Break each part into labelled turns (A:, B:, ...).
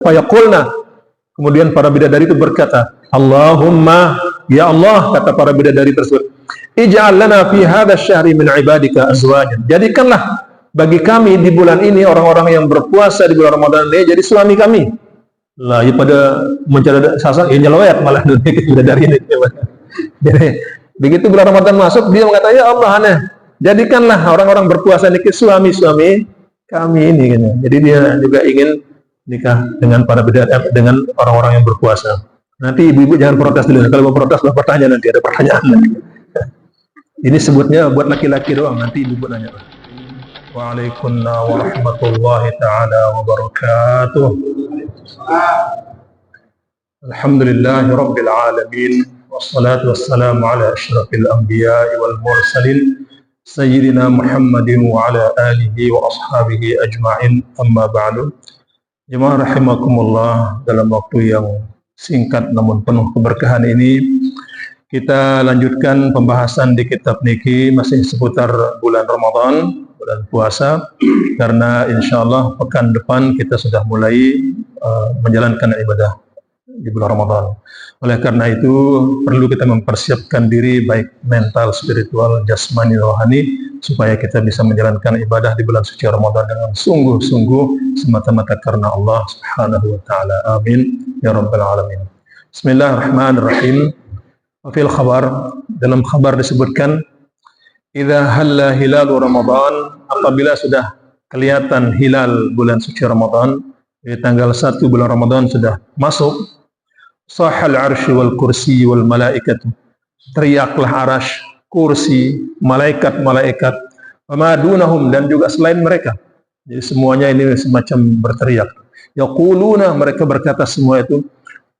A: Fayaqulna, kemudian para bidadari itu berkata, Allahumma, ya Allah, kata para bidadari tersebut, ij'al lana fi hadha syahri min ibadika azwajan. Jadikanlah bagi kami di bulan ini orang-orang yang berpuasa di bulan Ramadan ini jadi suami kami. Lah, ya pada mencari sasar, ya nyelewet malah dunia bidadari ini. Jadi begitu bulan Ramadan masuk, dia mengatakan, ya Allah, aneh, jadikanlah orang-orang berpuasa ini suami-suami kami ini. Jadi dia juga ingin nikah dengan para bidadari, dengan orang-orang yang berpuasa. Nanti ibu-ibu jangan protes dulu. Kalau mau protes, bertanya nanti ada pertanyaan. Ini sebutnya buat laki-laki doang. Nanti ibu-ibu nanya. Waalaikumsalam warahmatullahi taala wabarakatuh. Alhamdulillahi rabbil alamin. Wassalatu wassalamu ala asyrafil anbiya'i wal mursalin sayyidina Muhammadin wa ala alihi wa ashabihi ajma'in, amma ba'du. Jemaah rahimakumullah, dalam waktu yang singkat namun penuh keberkahan ini kita lanjutkan pembahasan di kitab niki masih seputar bulan Ramadan, bulan puasa, karena insyaallah pekan depan kita sudah mulai menjalankan ibadah di bulan Ramadan. Oleh karena itu perlu kita mempersiapkan diri baik mental, spiritual, jasmani, rohani supaya kita bisa menjalankan ibadah di bulan suci Ramadan dengan sungguh-sungguh semata-mata karena Allah Subhanahu wa taala. Amin ya rabbal alamin. Bismillahirrahmanirrahim. Fil khabar, dalam khabar disebutkan, idza halla hilalu Ramadan, apabila sudah kelihatan hilal bulan suci Ramadan, di tanggal 1 bulan Ramadan sudah masuk, sahal arsy wal kursi wal malaikatu, teriaklah arasy, kursi, malaikat-malaikat, wa ma dunahum, dan juga selain mereka. Jadi semuanya ini semacam berteriak. Yaquluna, mereka berkata semua itu,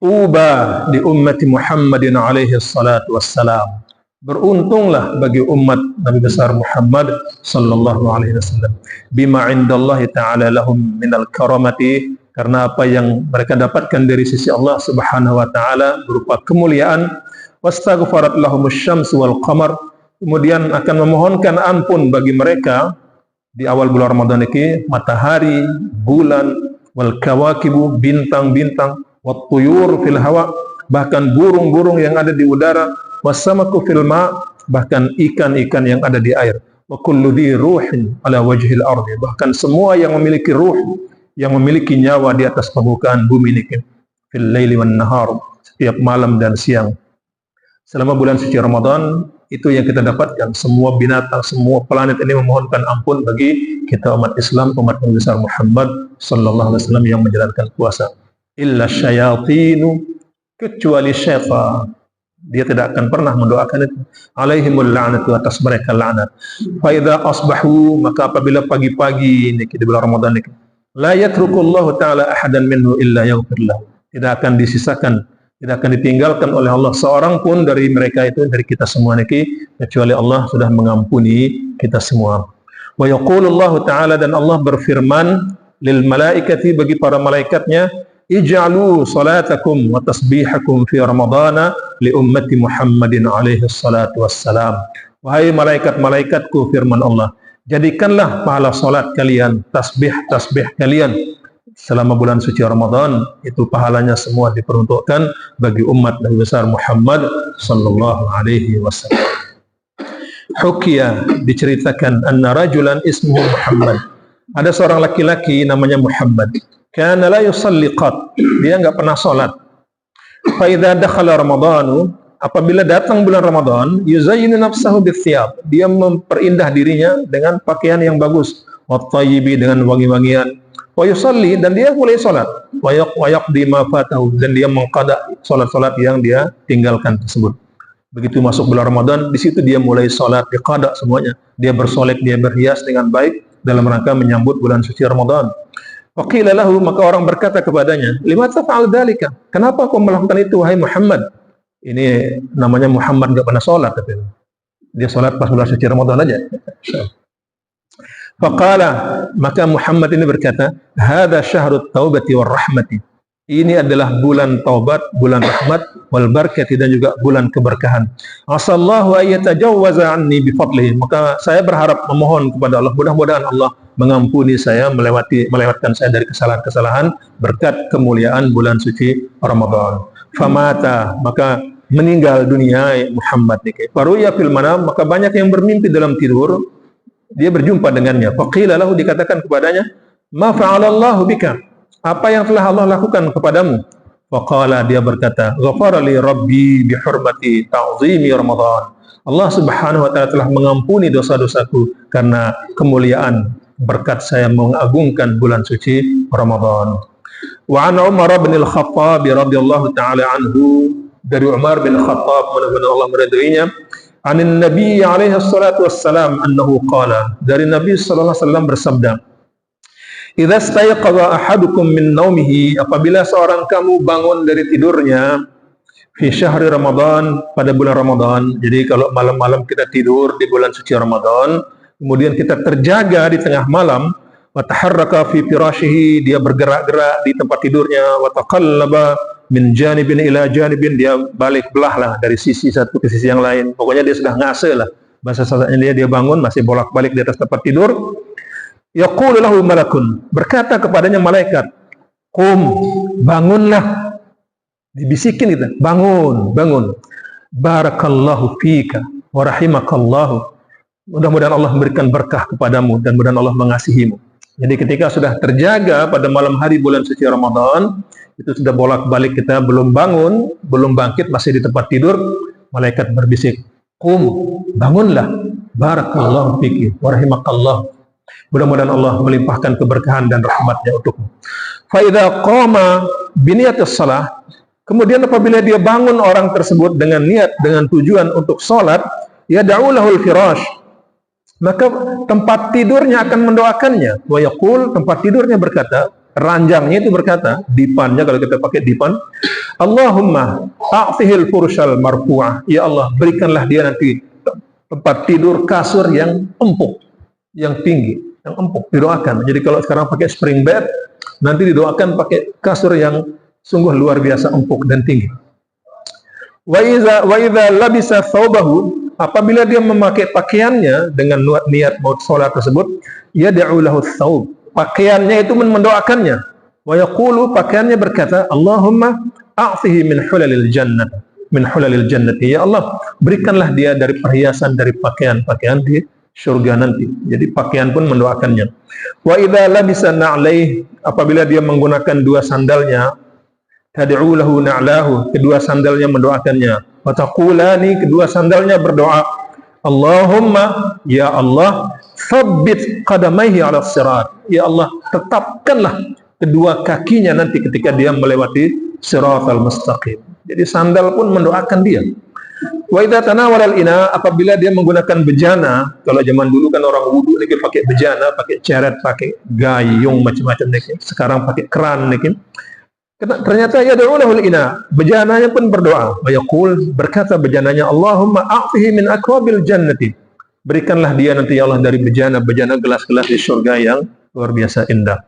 A: tuba di ummati Muhammadin alaihi salatu wassalam. Beruntunglah bagi umat Nabi besar Muhammad sallallahu alaihi wasallam. Bima indallahi ta'ala lahum minal karamati, karena apa yang mereka dapatkan dari sisi Allah Subhanahu wa taala berupa kemuliaan. Wastaghfarat lahumus syams wal qamar, kemudian akan memohonkan ampun bagi mereka di awal bulan Ramadan ini matahari, bulan, wal kawakibu, bintang-bintang, wat tuyur fil hawa, bahkan burung-burung yang ada di udara, wasamaku fil ma, bahkan ikan-ikan yang ada di air, wa kullu dhi ruhin ala wajhil ardi, bahkan semua yang memiliki ruh, yang memiliki nyawa di atas permukaan bumi ini, fil laili wan nahar, setiap malam dan siang. Selama bulan suci Ramadan, itu yang kita dapatkan. Semua binatang, semua planet ini memohonkan ampun bagi kita umat Islam, umat Nabi besar Muhammad sallallahu alaihi wasallam yang menjalankan puasa. Illa syayatinu, kecuali syaitan, dia tidak akan pernah mendoakan itu. Alaihimul la'natu, atas mereka laknat. Fa idza asbahu, maka apabila pagi-pagi ini di bulan Ramadan ini, la yatrukullahu ta'ala ahadan minhu illa yaghfir lahu, tidak akan disisakan, tidak akan ditinggalkan oleh Allah seorang pun dari mereka itu, dari kita semua ini, kecuali Allah sudah mengampuni kita semua. Wa yaqulullahu ta'ala, dan Allah berfirman lil malaikati, bagi para malaikatnya, ij'alu salatakum wa tasbihakum fi ramadana li ummati Muhammadin alaihi salatu wassalam. Wahai malaikat-malaikatku, firman Allah, jadikanlah pahala salat kalian, tasbih kalian selama bulan suci Ramadan, itu pahalanya semua diperuntukkan bagi umat Nabi besar Muhammad sallallahu alaihi wasallam. Hukiya, diceritakan, anna rajulan ismuhu Muhammad, ada seorang laki-laki namanya Muhammad, kana la yusalli qat, dia enggak pernah salat. Fa idza dakhala Ramadanu, apabila datang bulan Ramadan, yuzayyinu nafsahu bithiyab, dia memperindah dirinya dengan pakaian yang bagus, wa thayyibi, dengan wangi-wangian, wa yusalli, dan dia mulai salat, wa yaqdi ma fatahu, dan dia mengqada salat-salat yang dia tinggalkan tersebut. Begitu masuk bulan Ramadan, di situ dia mulai salat, diqada semuanya, dia bersolek, dia berhias dengan baik dalam rangka menyambut bulan suci Ramadan. Waqila lahu, maka orang berkata kepadanya, lima taf'al dzalika, kenapa kau melakukan itu wahai Muhammad? Ini namanya Muhammad enggak pernah salat, tapi dia salat pas bulan suci Ramadan aja. Faqala, maka Muhammad ini berkata, hadza syahrut taubati war rahmati, ini adalah bulan taubat, bulan rahmat, wal barakati, dan juga bulan keberkahan. Asallahu ayyatajawwaza anni bi fadlihi, maka saya berharap, memohon kepada Allah, mudah-mudahan Allah mengampuni saya, melewatkan saya dari kesalahan-kesalahan berkat kemuliaan bulan suci Ramadan. Famata, maka meninggal dunia Muhammad niki. Faruya fil manam, maka banyak yang bermimpi dalam tidur, dia berjumpa dengannya. Faqila lahu, dikatakan kepadanya, ma fa'alallahu bika? Apa yang telah Allah lakukan kepadamu? Faqala, dia berkata, ghafara li rabbi bihurmati ta'zimi Ramadan. Allah Subhanahu wa taala telah mengampuni dosa-dosaku karena kemuliaan berkat saya mengagungkan bulan suci Ramadan. Wa an Umar bin Al-Khattab radhiyallahu taala anhu, dari Umar bin Khattab, mudah-mudahan Allah meridainya, anin Nabi alaihi salatu wassalam annahu qala, dari Nabi sallallahu alaihi wasallam bersabda, idza stayqadha ahadukum min naumihi, apabila seorang kamu bangun dari tidurnya, fi syahri Ramadan, pada bulan Ramadan. Jadi kalau malam-malam kita tidur di bulan suci Ramadan, kemudian kita terjaga di tengah malam, wa taharraka fi firashihi, dia bergerak-gerak di tempat tidurnya, wa taqallaba min janibin ila janibin, dia balik belah lah dari sisi satu ke sisi yang lain. Pokoknya dia sudah ngase lah. Bahasa sasanya dia bangun masih bolak-balik di atas tempat tidur. Yaqulu lahu malakun, berkata kepadanya malaikat, qum, bangunlah. Dibisikin kita, bangun, bangun. Barakallahu fika wa rahimakallahu. Mudah-mudahan Allah memberikan berkah kepadamu dan mudah-mudahan Allah mengasihimu. Jadi ketika sudah terjaga pada malam hari bulan suci Ramadan, itu sudah bolak-balik kita belum bangun, belum bangkit, masih di tempat tidur, malaikat berbisik, qum, bangunlah. Barakallahu fiki wa rahimakallahu. Mudah-mudahan Allah melimpahkan keberkahan dan rahmatnya untukmu. Fa idza qama bi niyatis shalah, kemudian apabila dia bangun orang tersebut dengan niat, dengan tujuan untuk sholat, ya da'ulahul firash, maka tempat tidurnya akan mendoakannya. Wa yaqul, tempat tidurnya berkata, ranjangnya itu berkata, dipannya kalau kita pakai dipan, Allahumma a'tihil furushal marfu'ah, ya Allah berikanlah dia nanti tempat tidur kasur yang empuk, yang tinggi, yang empuk, didoakan. Jadi kalau sekarang pakai spring bed, nanti didoakan pakai kasur yang sungguh luar biasa empuk dan tinggi. Wa idza labisa thawbahu, apabila dia memakai pakaiannya dengan niat mau salat tersebut, yad'u lahu thawb, pakaiannya itu mendoakannya. Wa yaqulu, pakaiannya berkata, Allahumma a'tihi min hulalil jannah, min hulalil jannati, ya Allah berikanlah dia dari perhiasan dari pakaian-pakaian di surga nanti. Jadi pakaian pun mendoakannya. Wa idza labisa na'laih, apabila dia menggunakan dua sandalnya, tad'u lahu na'lahu, kedua sandalnya mendoakannya. Wa taqulani, kedua sandalnya berdoa, Allahumma, ya Allah, tsabbit qadamaihi 'ala sirat, ya Allah tetapkanlah kedua kakinya nanti ketika dia melewati siratal mustaqim. Jadi sandal pun mendoakan dia. Wa idza tanawala al-ina, apabila dia menggunakan bejana, kalau zaman dulu kan orang wudu niki pakai bejana, pakai ceret, pakai gayung macam-macam niki. Sekarang pakai keran niki. Ternyata ya da'ulahul ina, bejananya pun berdoa. Wa yaqul, berkata bejananya, Allahumma a'tihi min akwabil jannati, berikanlah dia nanti ya Allah dari bejana gelas-gelas di surga yang luar biasa indah.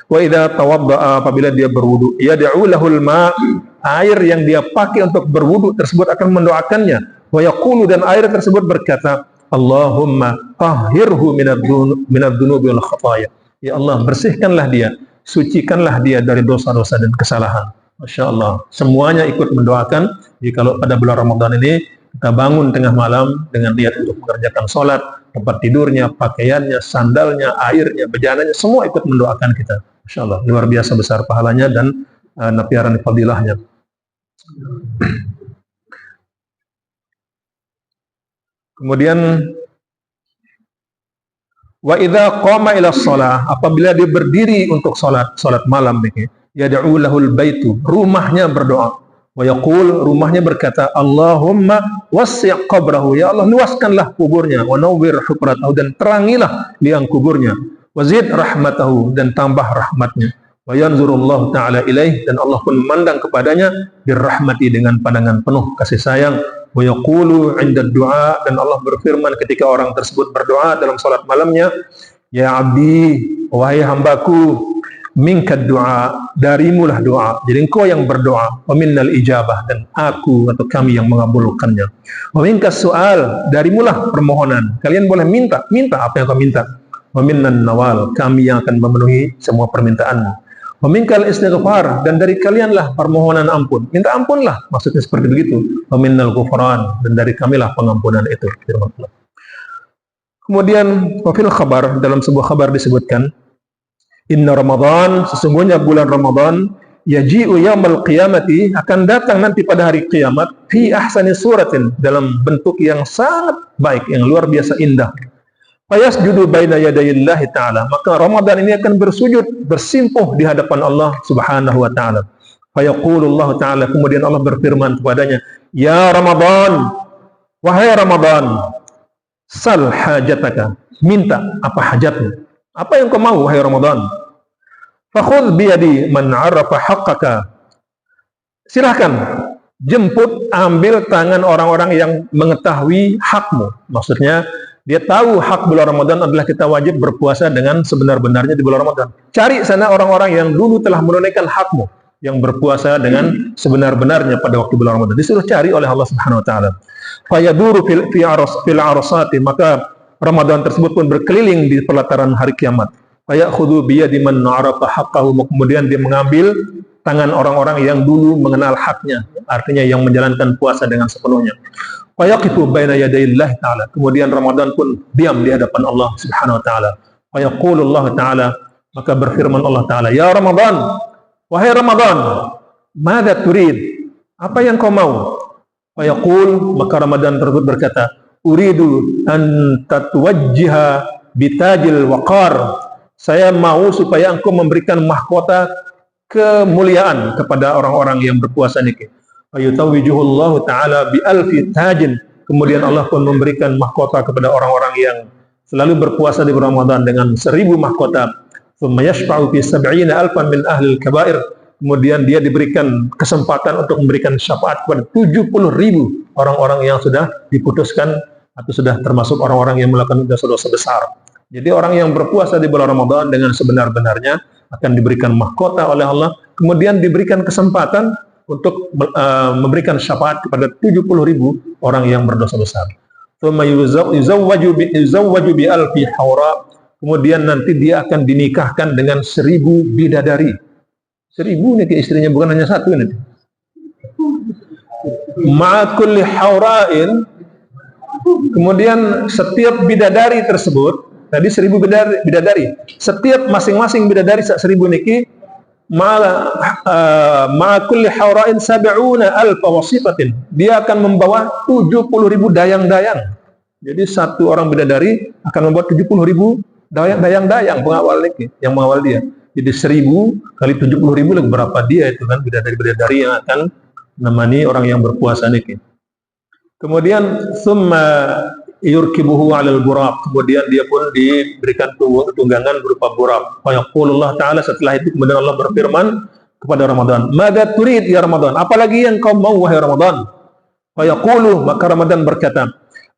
A: Wa idza tawadda'a, apabila dia berwudu, ya da'ulahul ma, air yang dia pakai untuk berwudu tersebut akan mendoakannya. Wa yaqulu, dan air tersebut berkata, Allahumma tahhirhu minadz-dzunubi wal khataaya, ya Allah bersihkanlah dia, sucikanlah dia dari dosa-dosa dan kesalahan. Masya Allah, semuanya ikut mendoakan. Jadi kalau pada bulan Ramadan ini kita bangun tengah malam dengan niat untuk mengerjakan sholat, tempat tidurnya, pakaiannya, sandalnya, airnya, bejananya, semua ikut mendoakan kita. Masya Allah, luar biasa besar pahalanya dan napiaran fadilahnya. Kemudian wa idza qama ila shalah, apabila dia berdiri untuk salat malam ini, yad'u lahul baitu, rumahnya berdoa. Wa yaqul, rumahnya berkata, Allahumma wasi' qabrahu, ya Allah luaskanlah kuburnya, wa nawwir hufratahu, dan terangilah liang kuburnya, wa zid rahmatahu, dan tambah rahmatnya, wa yanzurullahu ta'ala ilaih, dan Allah pun memandang kepadanya birrahmati, dengan pandangan penuh kasih sayang. Wa yaqulu 'inda du'a, dan Allah berfirman ketika orang tersebut berdoa dalam salat malamnya, ya abdi, wahai hambaku, minka du'a, darimulah doa, jadi engkau yang berdoa, wa minnal ijabah, dan aku atau kami yang mengabulkannya, wa minkas su'al, darimulah permohonan, kalian boleh minta apa yang kau minta, wa minnan nawal, kami yang akan memenuhi semua permintaanmu. Wa minkal istighfar, dan dari kalianlah permohonan ampun. Minta ampunlah, maksudnya seperti begitu. Wa minnal ghufran, dan dari kamilah pengampunan itu. Firman Allah. Kemudian wafil khabar, dalam sebuah kabar disebutkan, inna Ramadan, sesungguhnya bulan Ramadan, yaji'u yaumal qiyamati, akan datang nanti pada hari kiamat, fi ahsani suratin, dalam bentuk yang sangat baik, yang luar biasa indah. Fayasjudu baina yadayillahi ta'ala, maka Ramadan ini akan bersujud, bersimpuh di hadapan Allah subhanahu wa ta'ala. Fayaqulullahu ta'ala, kemudian Allah berfirman kepadanya, ya Ramadan, wahai Ramadan, sal hajataka, minta apa hajatmu, apa yang kau mau wahai Ramadan. Fakhudh biyadi man arafa haqqaka, silahkan jemput, ambil tangan orang-orang yang mengetahui hakmu. Maksudnya dia tahu hak bulan Ramadan adalah kita wajib berpuasa dengan sebenar-benarnya di bulan Ramadan. Cari sana orang-orang yang dulu telah menunaikan hakmu, yang berpuasa dengan sebenar-benarnya pada waktu bulan Ramadan. Disuruh cari oleh Allah Subhanahu wa taala. Fayaduru fil arsati, maka Ramadan tersebut pun berkeliling di pelataran hari kiamat. Fayakhudhu biyadi man arafa haqqahu, kemudian dia mengambil tangan orang-orang yang dulu mengenal haknya, artinya yang menjalankan puasa dengan sepenuhnya. Fayaqifu baina yadayillahi ta'ala, kemudian Ramadan pun diam di hadapan Allah Subhanahu wa taala. Fayaqulullahu ta'ala, maka berfirman Allah taala, ya Ramadan, wahai Ramadan, madza turid, apa yang kau mau? Fayaqul, maka Ramadan tersebut berkata, uridu an tatwajjiha bitajil waqar, saya mau supaya engkau memberikan mahkota kemuliaan kepada orang-orang yang berpuasa niki. Fayutawwijuhullahu ta'ala bi alfi tajin, kemudian Allah pun memberikan mahkota kepada orang-orang yang selalu berpuasa di bulan Ramadan dengan 1000 mahkota. Tsumma yashfa'u fi 70 alfan min ahli al-kaba'ir, kemudian dia diberikan kesempatan untuk memberikan syafaat kepada 70.000 orang-orang yang sudah diputuskan atau sudah termasuk orang-orang yang melakukan dosa-dosa besar. Jadi orang yang berpuasa di bulan Ramadan dengan sebenar-benarnya akan diberikan mahkota oleh Allah, kemudian diberikan kesempatan untuk memberikan syafaat kepada 70.000 orang yang berdosa besar. Tsumma yuzawwaju bi alfi hawra, kemudian nanti dia akan dinikahkan dengan 1000 bidadari. 1000 nih istrinya, bukan hanya satu nih. Ma'a kulli hawra'in, kemudian setiap bidadari tersebut, tadi 1000 bidadari, setiap masing-masing bidadari 1000 niki, ma'a kulli hawra'in 70 alfa wasifatin, dia akan membawa 70.000 dayang-dayang. Jadi satu orang bidadari akan membawa 70.000 dayang-dayang pengawal niki, yang mengawal dia. Jadi 1000 kali 70.000 berapa dia itu kan, bidadari-bidadari yang akan menemani orang yang berpuasa niki. Kemudian summa yurkibuhu 'alal buraq, kemudian dia pun diberikan tunggangan berupa buraq. Fa yaqulullah ta'ala, setelah itu kemudian Allah berfirman kepada Ramadan, madza turid ya Ramadan, apalagi yang kau mau wahai Ramadan? Fa yaqulu, maka Ramadan berkata,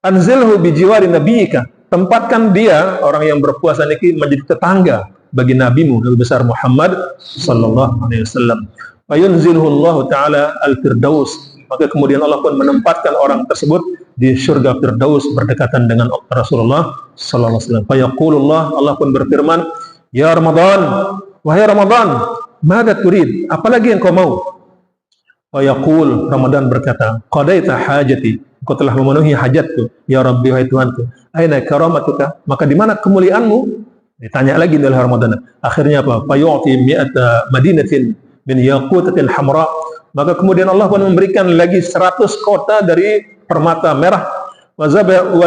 A: anzilhu bi jiwari nabiyyika, tempatkan dia orang yang berpuasa niki menjadi tetangga bagi nabimu Nabi besar Muhammad sallallahu alaihi wasallam. Fa yunzilhu Allah ta'ala al-firdaus, maka kemudian Allah pun menempatkan orang tersebut di surga Firdaus berdekatan dengan Rasulullah sallallahu alaihi wasallam. Fayaqulullah, Allah pun berfirman, ya Ramadan, wahai Ramadan, madza turid, apalagi yang kau mau? Fayaqul, Ramadan berkata, qadaita hajati, kau telah memenuhi hajatku, ya Rabbi, wahai Tuhanku. Aina karamatuka, maka di mana kemuliaanmu? Ditanya lagi oleh Ramadan. Akhirnya apa? Fayu'ti mi'ata madinatin min yaqutatin hamra, maka kemudian Allah pun memberikan lagi 100 kota dari permata merah, wa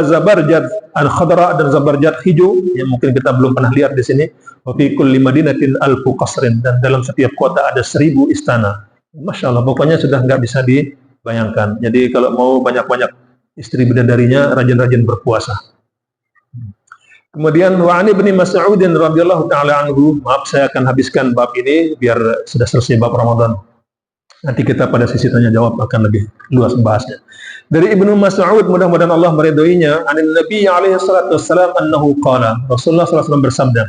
A: zabarjad al-khadra, dan zabarjad hijau yang mungkin kita belum pernah lihat di sini. Wa fi kulli madinatin alfu qasrin, dan dalam setiap kota ada 1000 istana. Masya Allah, pokoknya sudah nggak bisa dibayangkan. Jadi kalau mau banyak-banyak istri bidadarinya, rajin-rajin berpuasa. Kemudian wa ani bin Mas'ud radhiyallahu taala anhu, maaf saya akan habiskan bab ini biar sudah selesai bab Ramadan. Nanti kita pada sisi tanya jawab akan lebih luas bahasnya. Dari Ibnu Mas'ud, mudah-mudahan Allah meridhoinya, anin Nabi alaihi salatu wassalam annahu qala, Rasulullah sallallahu alaihi wasallam bersabda,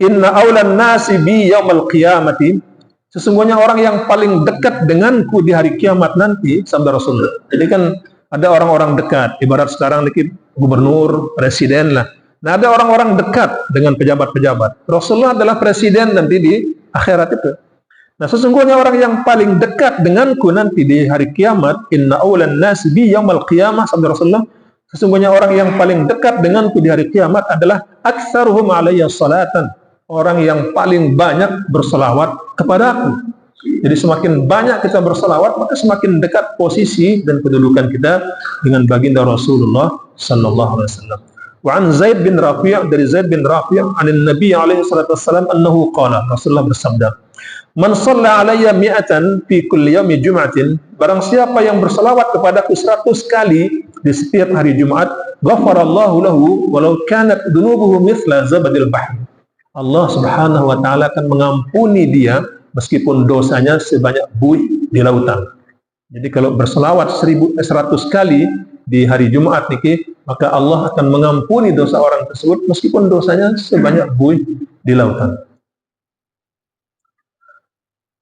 A: inna aulan nasi bi yaumil qiyamati, sesungguhnya orang yang paling dekat denganku di hari kiamat nanti, sabda Rasulullah. Jadi kan ada orang-orang dekat, ibarat sekarang dikit gubernur, presiden lah. Nah, ada orang-orang dekat dengan pejabat-pejabat. Rasulullah adalah presiden nanti di akhirat itu. Nah, sesungguhnya orang yang paling dekat denganku nanti di hari kiamat, inna awlan nas bi yaumil qiyamah, sabda Rasulullah, sesungguhnya orang yang paling dekat denganku di hari kiamat adalah aktsaruhum alayya salatan, orang yang paling banyak berselawat kepadaku. Jadi semakin banyak kita berselawat, maka semakin dekat posisi dan kedudukan kita dengan baginda Rasulullah sallallahu alaihi wasallam. Wa an Zaid bin Rafi', dari Zaid bin Rafi' anin Nabi alaihi salatu wasallam annahu qala, Rasulullah bersabda, man shalla alayya mi'atan fi kulli yaumi jum'atin, barang siapa yang berselawat kepadaku 100 kali di setiap hari Jumat, ghafarallahu lahu walau kanat dunubuhu mithla zabadil bahr. Allah Subhanahu wa taala akan mengampuni dia meskipun dosanya sebanyak buih di lautan. Jadi kalau berselawat 100 kali di hari Jumat niki, maka Allah akan mengampuni dosa orang tersebut meskipun dosanya sebanyak buih di lautan.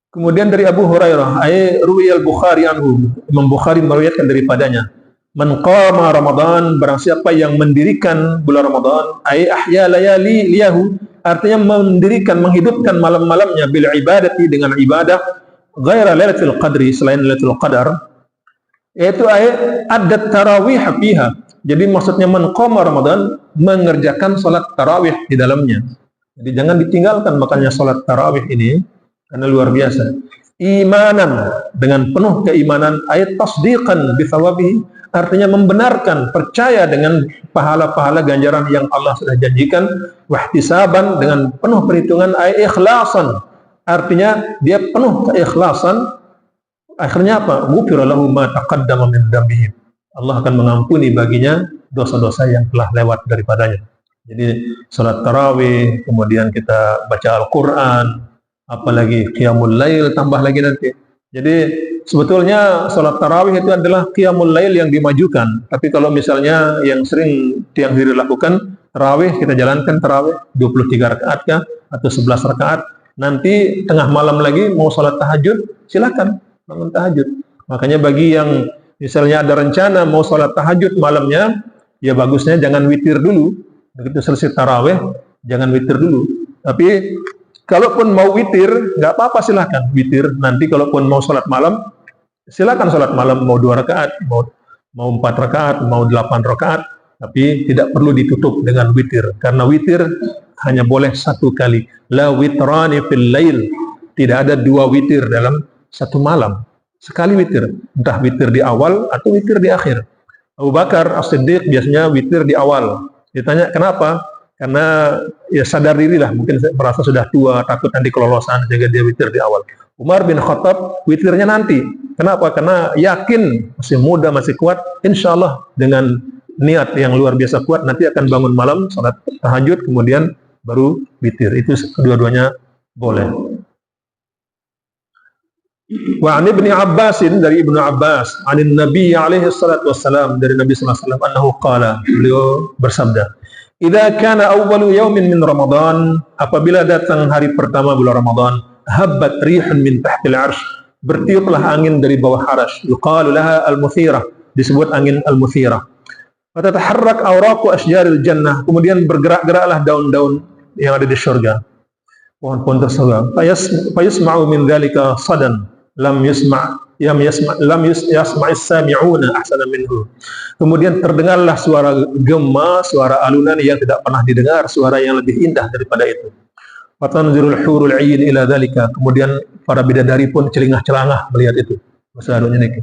A: Kemudian dari Abu Hurairah, ruwiyal Bukhari anhu, Imam Bukhari meriwayatkan daripadanya, man qama Ramadan, barang siapa yang mendirikan bulan Ramadan, ahya layali liyahu, artinya mendirikan, menghidupkan malam-malamnya bil ibadati, dengan ibadah, ghaira lailatul qadri, selain lailatul qadar, yaitu adat tarawih fiha. Jadi maksudnya man qama Ramadan, mengerjakan salat tarawih di dalamnya. Jadi jangan ditinggalkan makanya salat tarawih ini, karena luar biasa. Imanan, dengan penuh keimanan, ayat tasdiqan bi thawabihi, artinya membenarkan, percaya dengan pahala-pahala ganjaran yang Allah sudah janjikan, wahtisaban, dengan penuh perhitungan, ayat ikhlasan, artinya dia penuh keikhlasan. Akhirnya apa? Ghufira lahu ma taqaddama min dzambihi, Allah akan mengampuni baginya dosa-dosa yang telah lewat daripadanya. Jadi salat tarawih, kemudian kita baca Al-Qur'an, apalagi qiyamul lail, tambah lagi nanti. Jadi sebetulnya salat tarawih itu adalah qiyamul lail yang dimajukan. Tapi kalau misalnya yang sering tiang diri lakukan, tarawih kita jalankan tarawih 23 rakaat kah atau 11 rakaat. Nanti tengah malam lagi mau salat tahajud, silakan bangun tahajud. Makanya bagi yang misalnya ada rencana mau salat tahajud malamnya, ya bagusnya jangan witir dulu. Begitu selesai tarawih, jangan witir dulu. Tapi kalaupun mau witir, nggak apa-apa, silahkan witir. Nanti kalaupun mau sholat malam, silahkan sholat malam, mau 2 rakaat, mau 4 rakaat, mau 8 rakaat, tapi tidak perlu ditutup dengan witir, karena witir hanya boleh 1 kali. La witrani fil lail, tidak ada 2 witir dalam 1 malam. Sekali witir, entah witir di awal atau witir di akhir. Abu Bakar As-Siddiq biasanya witir di awal. Ditanya kenapa? Karena ya sadar diri lah, mungkin merasa sudah tua, takut nanti kelolosan, sehingga dia witir di awal. Umar bin Khattab witirnya nanti. Kenapa? Karena yakin, masih muda, masih kuat, insya Allah dengan niat yang luar biasa kuat, nanti akan bangun malam, salat tahajud, kemudian baru witir. Itu kedua-duanya boleh. Wa an Ibnu Abbasin, dari Ibnu Abbas, anin Nabi alaihi salatu wassalam, dari Nabi sallallahu alaihi wasallam, annahu qala, beliau bersabda, idza kana awwalu yaumin min Ramadan, apabila datang hari pertama bulan Ramadan, habbat rihun min tahtil arsh, bertiuplah angin dari bawah arasy, yuqalu laha al-muthirah, disebut angin al-muthirah. Wa tataharrak awraqu asjaril jannah, kemudian bergerak-geraklah daun-daun yang ada di surga, pohon-pohon tersebut. Fayasma'u min dzalika sadan lam yasma'is sami'una ahsana minhu. Kemudian terdengarlah suara gema, suara alunan yang tidak pernah didengar, suara yang lebih indah daripada itu. Fatanzirul hurul 'ain ila dzalika, kemudian para bidadari pun celingah-celangah melihat itu. Maksudnya ini.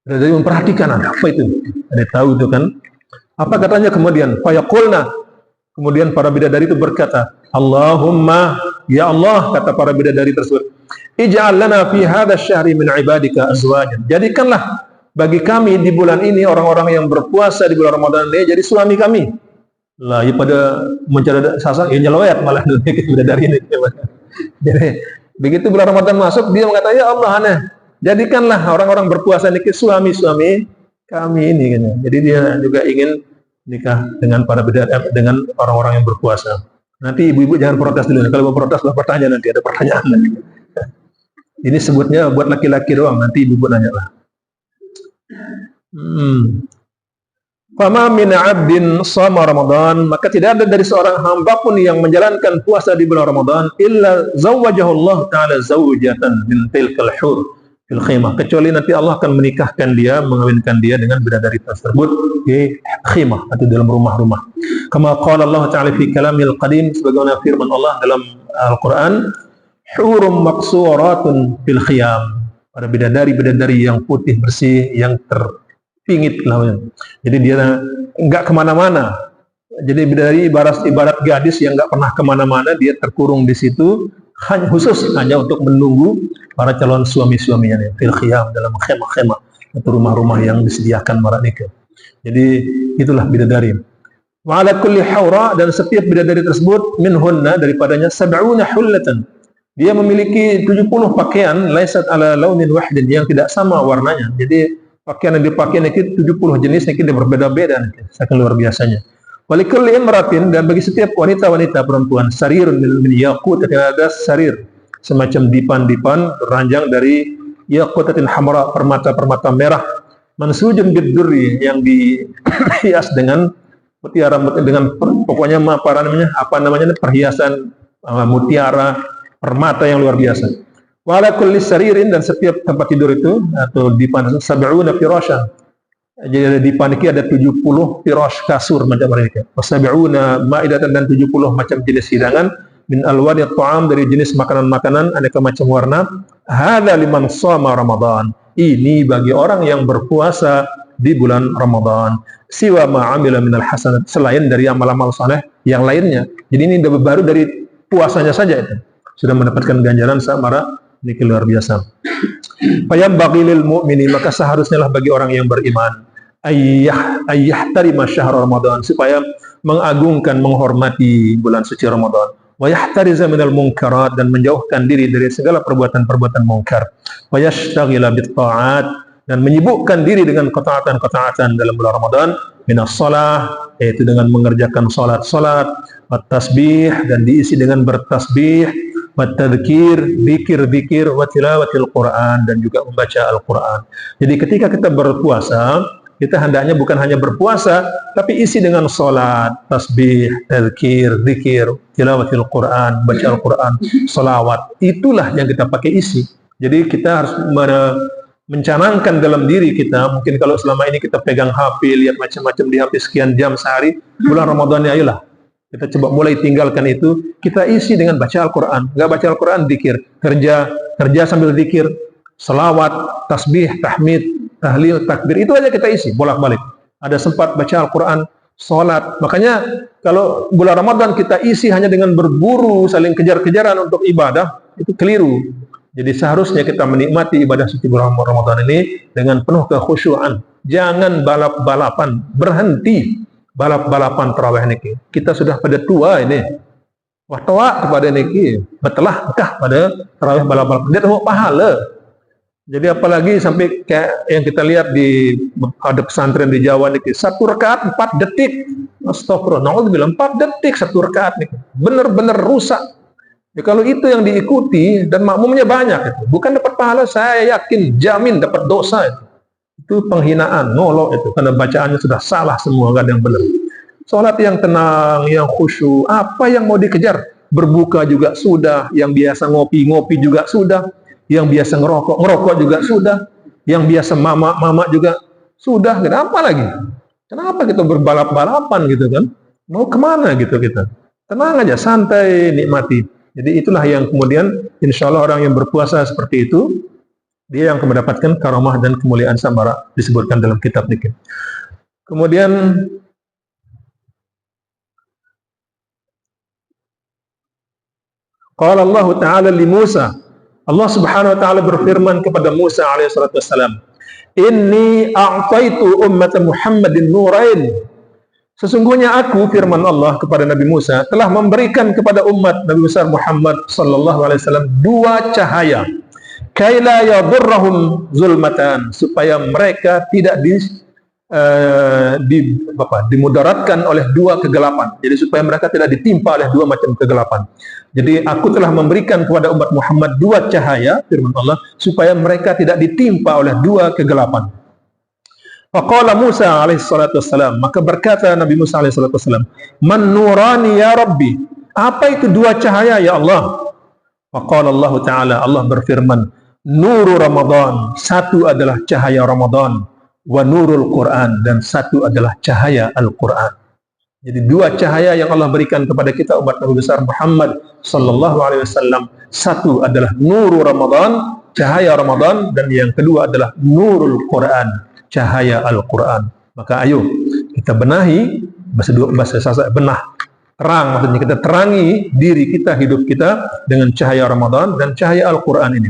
A: Bidadari memperhatikan ada apa itu? Ada tahu itu kan? Apa katanya kemudian? Fayaqulna, kemudian para bidadari itu berkata, Allahumma, ya Allah, kata para bidadari tersebut, ij'al lana fi hadha asy-syahri min ibadika azwajan, jadikanlah bagi kami di bulan ini orang-orang yang berpuasa di bulan Ramadan ini jadi suami kami. Lah, ya pada mencari sasang, ya nyelewet malah bidadari ini. Jadi begitu bulan Ramadan masuk, dia mengatakan, ya Allah, aneh, jadikanlah orang-orang berpuasa ini suami-suami kami ini. Jadi dia juga ingin nikah dengan para bidadari, dengan orang-orang yang berpuasa. Nanti ibu-ibu jangan protes dulu. Kalau mau protes, bertanya, nanti ada pertanyaan lagi. Ini sebutnya buat laki-laki doang. Nanti ibu-ibu nanya lah. Fama min 'abdin shama Ramadan, maka tidak ada dari seorang hamba pun yang menjalankan puasa di bulan Ramadan illa zawwajahu Allah taala zawjatan min tilkal hur fil khimah, kecuali nanti Allah akan menikahkan dia, mengawinkan dia dengan bidadari tersebut di khimah atau dalam rumah-rumah. Kama qala Allah taala fi kalamil qadim, sebagaimana firman Allah dalam Al-Qur'an, hurum maqsuratun fil khiyam, para bidadari-bidadari yang putih bersih, yang terpingit namanya. Jadi dia enggak kemana-mana. Jadi bidadari ibarat gadis yang enggak pernah kemana-mana, dia terkurung di situ hanya untuk menunggu para calon suami-suaminya, fil khiyam, dalam khemah-khemah atau rumah-rumah yang disediakan para nikah. Jadi itulah bidadari. Wa ala kulli hawra, dan setiap bidadari tersebut minhunna, daripadanya sab'una hullatan, dia memiliki 70 pakaian, laisat ala launin wahidin, yang tidak sama warnanya. Jadi pakaian yang dipakai itu 70 jenis, ini berbeda-beda, saking luar biasanya. Walikulli imratin, dan bagi setiap wanita-wanita perempuan, sarirun min yaqut, ada sarir semacam dipan-dipan beranjang dari yaqutatin hamra, permata-permata merah, mansujun bidurri, yang dihias dengan mutiara, dengan pokoknya apa namanya perhiasan mutiara, permata yang luar biasa. Wa ala kulli saririn, dan setiap tempat tidur itu atau dipan sab'una firashan, jadi di paniki ada 70 firash, kasur macam mereka. Wasab'una ma'idatan, dan 70 macam jenis hidangan, min alwani ta'am, dari jenis makanan-makanan aneka macam warna. Hadza liman shama Ramadan, ini bagi orang yang berpuasa di bulan Ramadan. Siwa ma'amila minal hasanat, selain dari amal-amal saleh yang lainnya. Jadi ini baru dari puasanya saja itu sudah mendapatkan ganjaran samara ini luar biasa. Fayambaghi lil mu'mini, maka seharusnya lah bagi orang yang beriman ayyahtarima syahr Ramadan, supaya mengagungkan, menghormati bulan suci Ramadan. Wa yahtariza minal munkarat, dan menjauhkan diri dari segala perbuatan-perbuatan mungkar. Wa yashtaghila bit ta'at, dan menyibukkan diri dengan ketaatan-ketaatan dalam bulan Ramadan. Minas shalah, yaitu dengan mengerjakan salat-salat, wat tasbih, dan diisi dengan bertasbih, wat tadzkir, zikir-zikir, wa tilawatil Quran, dan juga membaca Al-Quran. Jadi ketika kita berpuasa, kita hendaknya bukan hanya berpuasa, tapi isi dengan salat, tasbih, tadzkir, zikir, tilawatil Quran, baca Al-Quran, salawat. Itulah yang kita pakai isi. Jadi kita harus mencanangkan dalam diri kita. Mungkin kalau selama ini kita pegang HP, lihat macam-macam di HP sekian jam sehari, bulan Ramadan ya ayolah, kita coba mulai tinggalkan itu. Kita isi dengan baca Al-Quran. Nggak baca Al-Quran, zikir. Kerja sambil zikir, salawat, tasbih, tahmid, tahlil, takbir, itu aja kita isi bolak-balik. Ada sempat baca Al-Quran, sholat. Makanya kalau bulan Ramadan kita isi hanya dengan berburu, saling kejar-kejaran untuk ibadah, itu keliru. Jadi seharusnya kita menikmati ibadah suci bulan Ramadan ini dengan penuh kekhusyuan. Jangan balap-balapan, berhenti balap-balapan tarawih niki. Kita sudah pada tua ini. Wah tua kepada niki, betelah kah pada tarawih balap-balapan. Dia tahu pahala. Jadi apalagi sampai kayak yang kita lihat di ada pesantren di Jawa nih, 1 rakaat 4 detik. Astagfirullah, naudzubillah, 4 detik 1 rakaat nih. Benar-benar rusak. Ya, kalau itu yang diikuti dan makmumnya banyak itu, bukan dapat pahala, saya yakin jamin dapat dosa itu. Itu penghinaan, nolok itu, karena bacaannya sudah salah semua, gak ada yang benar. Salat yang tenang, yang khusyuk, apa yang mau dikejar? Berbuka juga sudah, yang biasa ngopi juga sudah, yang biasa ngerokok juga sudah, yang biasa mama juga sudah, kenapa lagi? Kenapa kita berbalap-balapan gitu kan? Mau kemana gitu kita? Tenang aja, santai, nikmati. Jadi itulah yang kemudian insya Allah orang yang berpuasa seperti itu, dia yang mendapatkan karamah dan kemuliaan samara, disebutkan dalam kitab ini. Kemudian qala Allah Ta'ala li Musa, Allah Subhanahu wa taala berfirman kepada Musa alaihi salatu wassalam, "Inni a'taitu ummata Muhammadin nurain." Sesungguhnya aku, firman Allah kepada Nabi Musa, telah memberikan kepada umat Nabi besar Muhammad sallallahu alaihi wasallam 2 cahaya. Kaila yadurrahum zulmatan, supaya mereka tidak dimudaratkan oleh 2 kegelapan. Jadi supaya mereka tidak ditimpa oleh 2 macam kegelapan. Jadi aku telah memberikan kepada umat Muhammad 2 cahaya, firman Allah, supaya mereka tidak ditimpa oleh 2 kegelapan. Faqala Musa alaihi salatu wassalam, maka berkata Nabi Musa alaihi salatu wassalam, "Man nurani ya Rabbi?" Apa itu dua cahaya ya Allah? Faqala Allah Ta'ala, Allah berfirman, "Nuru Ramadan," satu adalah cahaya Ramadan, wa nurul Quran, dan satu adalah cahaya Al-Quran. Jadi dua cahaya yang Allah berikan kepada kita umat Nabi besar Muhammad sallallahu alaihi wasallam. Satu adalah nuru Ramadan, cahaya Ramadan, dan yang kedua adalah nurul Quran, cahaya Al-Quran. Maka ayo kita benahi, bahasa sasa benah, terang, maksudnya kita terangi diri kita, hidup kita dengan cahaya Ramadan dan cahaya Al-Quran ini.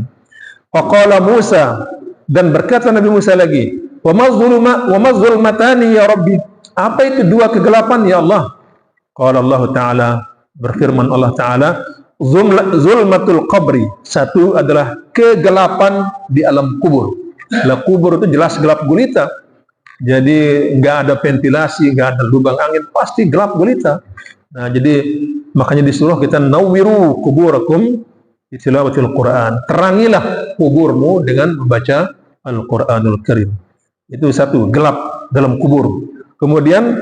A: Faqala Musa, dan berkata Nabi Musa lagi, wa mazzulmatani ya Rabbi, apa itu dua kegelapan ya Allah? Qala Allah Ta'ala, berfirman Allah Ta'ala, zulmatul qabri, satu adalah kegelapan di alam kubur. Lah kubur itu jelas gelap gulita, jadi nggak ada ventilasi, nggak ada lubang angin, pasti gelap gulita. Nah, jadi makanya disuruh kita nawwiru kuburakum bitilawatil Quran, terangilah kuburmu dengan membaca Al-Quranul Karim. Itu satu, gelap dalam kubur. Kemudian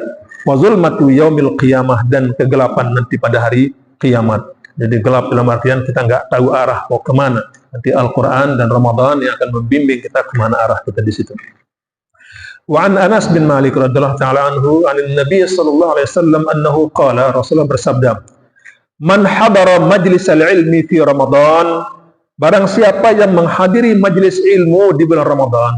A: wazulmatu yaumil qiyamah, dan kegelapan nanti pada hari kiamat. Jadi gelap dalam artian kita nggak tahu arah mau kemana. Nanti Al-Quran dan Ramadan yang akan membimbing kita kemana arah kita di situ. Wa an Anas bin Malik radhiyallahu ta'ala anhu an Nabi sallallahu alaihi wasallam annahu qala, Rasulullah bersabda, "Man hadara majlisal ilmi fi Ramadan," barang siapa yang menghadiri majlis ilmu di bulan Ramadan.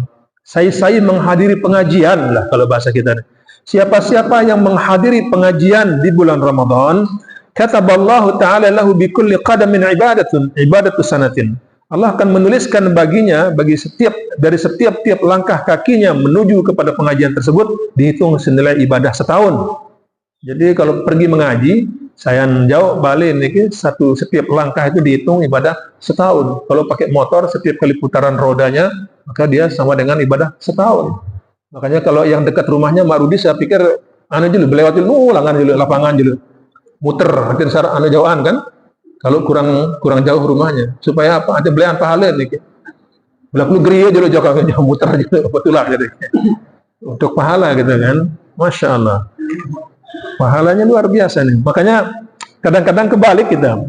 A: Saya menghadiri pengajian lah kalau bahasa kita. Siapa-siapa yang menghadiri pengajian di bulan Ramadan, kataballahu ta'ala lahu bi kulli qadamin ibadatu sanatin. Allah akan menuliskan baginya, dari setiap langkah kakinya menuju kepada pengajian tersebut dihitung senilai ibadah setahun. Jadi kalau pergi mengaji, saya jauh balik nih, setiap langkah itu dihitung ibadah setahun. Kalau pakai motor, setiap kali putaran rodanya, maka dia sama dengan ibadah setahun. Makanya kalau yang dekat rumahnya Marudi, saya pikir anu dulu belewatin langan dulu, lapangan dulu, muter hampir sarang anu jauhan kan. Kalau kurang jauh rumahnya, supaya apa? Ada belian pahala nih. Belak lu geriya dulu jauh muter gitu, betulah jadi. Untuk pahala gitu kan, masya Allah. Pahalanya luar biasa nih. Makanya kadang-kadang kebalik kita.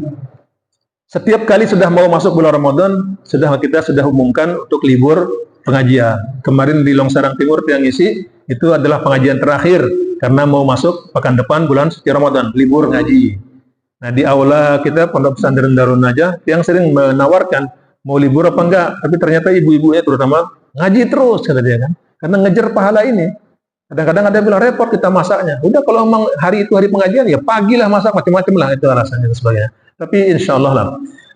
A: Setiap kali sudah mau masuk bulan Ramadan, kita sudah umumkan untuk libur pengajian. Kemarin di Longsarang Timur yang ngisi itu adalah pengajian terakhir karena mau masuk pekan depan bulan suci Ramadan, libur ngaji. Nah, di aula kita Pondok Pesantren Darun Najah yang sering menawarkan mau libur apa enggak, tapi ternyata ibu-ibunya terutama ngaji terus kata dia kan. Karena ngejar pahala ini. Kadang-kadang ada yang bilang repot kita masaknya. Udah kalau memang hari itu hari pengajian ya pagilah masak macam-macam lah itu alasannya dan sebagainya. Tapi insya Allah lah.